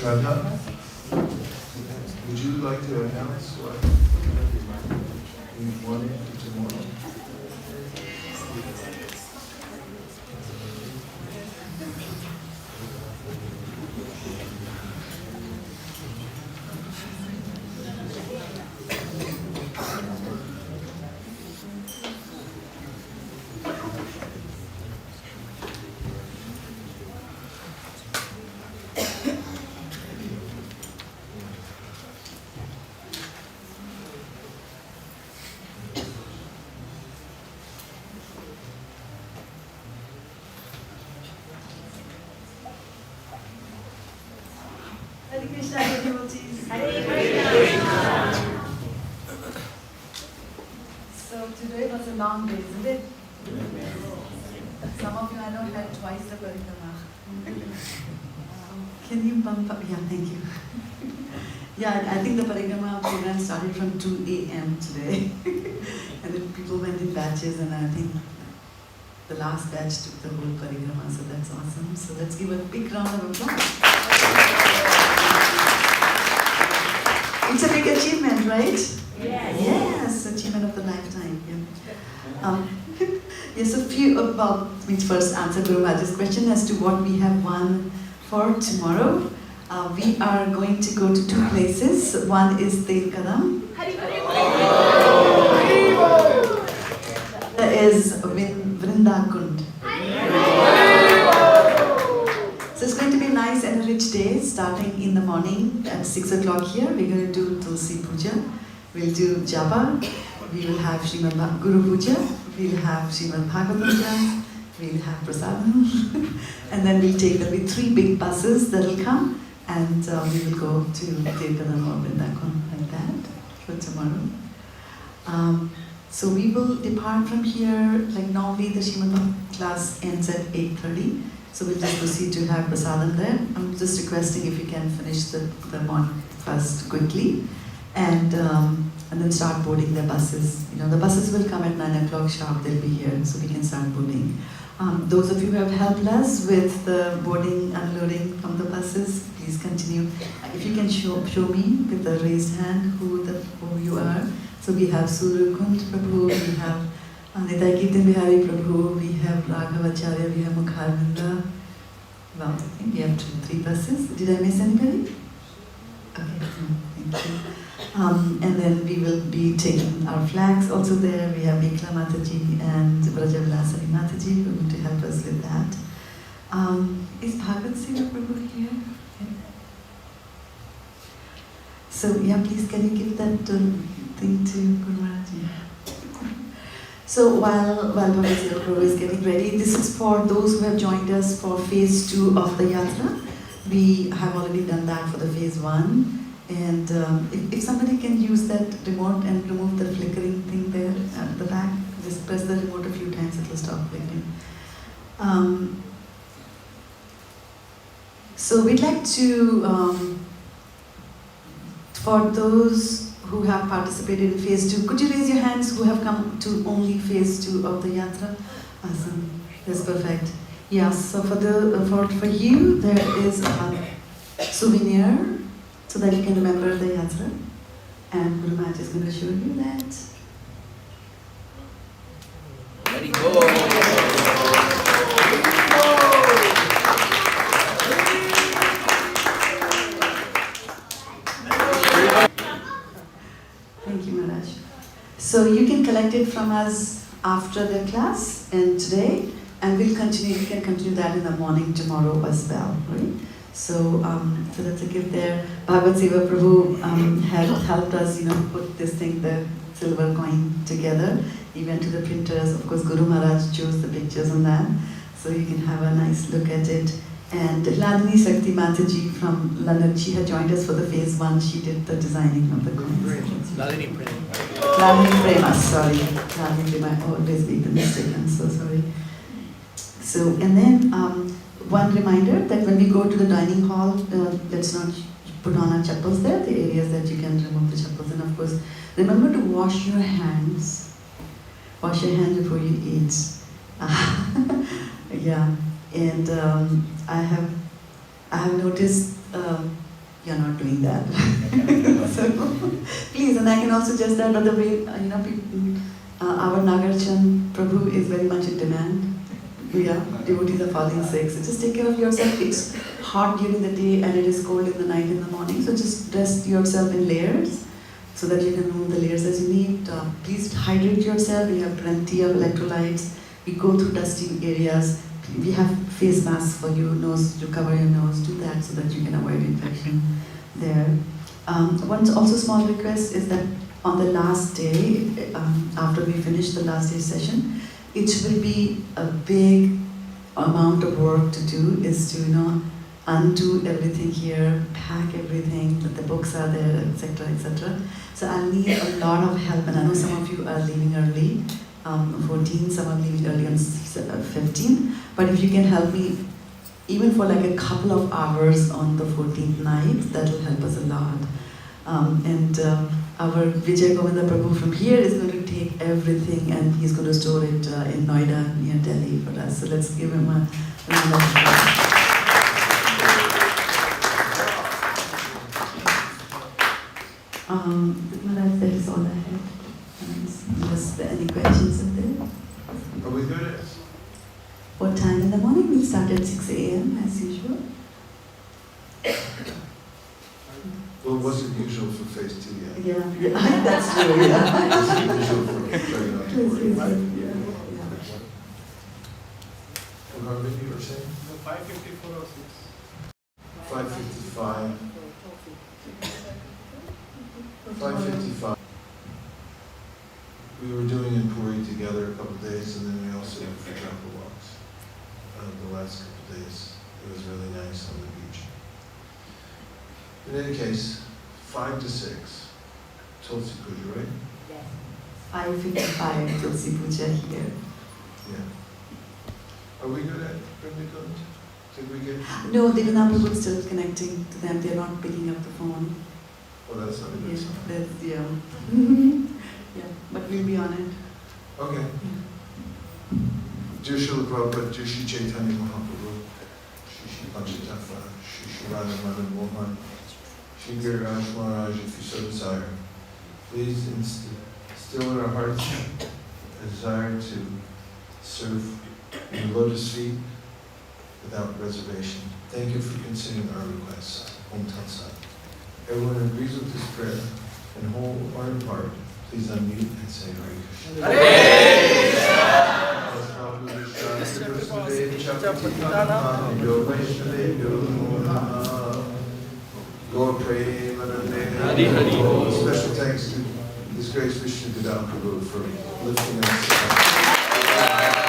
S12: Shraddha, would you like to announce what we wanted tomorrow?
S5: Hare Krishna, devotees.
S4: Hare Krishna.
S5: So today was a long day, isn't it? Some of you I know had twice the parikrama. Can you bump up? Yeah, thank you. Yeah, I think the parikrama program started from 2 a.m. today. And then people went in batches, and I think the last batch took the whole parikrama, so that's awesome. So let's give a big round of applause. It's a big achievement, right?
S4: Yes.
S5: Yes, achievement of the lifetime. Yeah. Yes, a few about, let's first answer Guru Maharaj's question as to what we have won for tomorrow. We are going to go to two places. One is Tel Kadam. There is Vrindakund. So it's going to be a nice and a rich day, starting in the morning at 6 o'clock here. We're going to do Tulsi Puja. We'll do Japa. We will have Srimad Guru Puja. We'll have Srimad Bhagavatam. We'll have Prasadam. And then there'll be 3 big buses that will come. And we will go to Tirkadam or Vrindakund like that for tomorrow. So we will depart from here, like normally the Srimad class ends at 8:30. So we'll just proceed to have prasadam there. I'm just requesting if you can finish the morning first quickly, and then start boarding the buses. You know, the buses will come at 9 o'clock sharp. They'll be here, so we can start boarding. Those of you who have helped us with the boarding, unloading from the buses, please continue. If you can show me with the raised hand who you are. So we have Surukund Prabhu, we have Nitai Kirtan Bihari Prabhu, we have Raghavacharya, we have Mukharvinda. Well, I think we have 3 buses. Did I miss anybody? Okay, thank you. And then we will be taking our flags also there. We have Mikla Mataji and Brajavilasari Mataji who are going to help us with that. Is Bhagavat Singh Prabhu here? So yeah, please can you give that thing to Guru Maharaj? So while Bhagavat Singh Prabhu is getting ready, this is for those who have joined us for phase 2 of the yatra. We have already done that for the phase 1.
S13: And if somebody can use that remote and remove the flickering thing there at the back, just press the remote a few times, it will stop flickering. So we'd like to, for those who have participated in phase 2, could you raise your hands who have come to only phase 2 of the yatra? Awesome, that's perfect. Yeah, so for you, there is a souvenir so that you can remember the yatra. And Guru Maharaj is going to show you that.
S14: Let it go.
S13: Thank you, Maharaj. So you can collect it from us after the class and today, and we'll continue. You can continue that in the morning tomorrow as well, right? So, so that's a gift there. Bhagavad Seva Prabhu had helped us, put this thing, the silver coin together. He went to the printers. Of course, Guru Maharaj chose the pictures on that, so you can have a nice look at it. And Ladini Sakti Mataji from London, she had joined us for the phase 1. She did the designing of the coins.
S14: Ladini Prema.
S13: Ladini Prema, sorry. Ladini Prema, I always make the mistake, I'm so sorry. So, and then one reminder that when we go to the dining hall, let's not put on our chappals there, the areas that you can remove the chappals. And of course, remember to wash your hands. Wash your hands before you eat. Yeah. And I have noticed you're not doing that. So please, and I can also just add another way. Our Nagarchan Prabhu is very much in demand. Yeah, devotees are falling sick. So just take care of yourself. It's hot during the day and it is cold in the night, in the morning. So just dress yourself in layers so that you can remove the layers as you need. Please hydrate yourself. We have plenty of electrolytes. We go through dusty areas. We have face masks for you, nose to cover your nose. Do that so that you can avoid infection there. One also small request is that on the last day, after we finish the last day session, it will be a big amount of work to do. Is to undo everything here, pack everything. That the books are there, etc., etc. So I need a lot of help, and I know some of you are leaving early. 14, some are leaving early on 15. But if you can help me, even for like a couple of hours on the 14th night, that will help us a lot. Our Vijay Govinda Prabhu from here is going to take everything and he's going to store it in Noida near Delhi for us. So let's give him a round of applause. Maharaj, that is all I had. Unless there are any questions in there.
S12: Are we good?
S13: What time in the morning? We'll start at 6 a.m. as usual.
S12: Well, it wasn't usual for phase 2 yet.
S13: Yeah, that's true, yeah.
S12: It wasn't usual for trying not to worry. How many you were saying?
S2: 5:54 or 6.
S12: 5:55. 5:55. We were doing in Puri together a couple of days, and then we also went for chapel walks. The last couple of days, it was really nice on the beach. In any case, 5 to 6, Tulsi Puja, right?
S13: Yes. 5:55 Tulsi Puja here.
S12: Yeah. Are we good at Brindakund? Did we get?
S13: No, the Vinamra is still connecting to them. They're not picking up the phone.
S12: Well, that's not a good sign.
S13: That's, yeah. Yeah, but we'll be on it.
S12: Okay. Dear Srila Prabhupada, dear Shri Chaitanya Mahaprabhu, Shri Panchatattva, Shri Radha Madan Mohan, Shri Giriraj Maharaj, if you so desire, please instill in our hearts a desire to serve in lotus feet without reservation. Thank you for considering our requests. Om Tat Sat. Everyone who agrees with this prayer, in whole or in part, please unmute and say Hare Krishna. Special thanks to His Grace Vishnu Prabhu for lifting us up.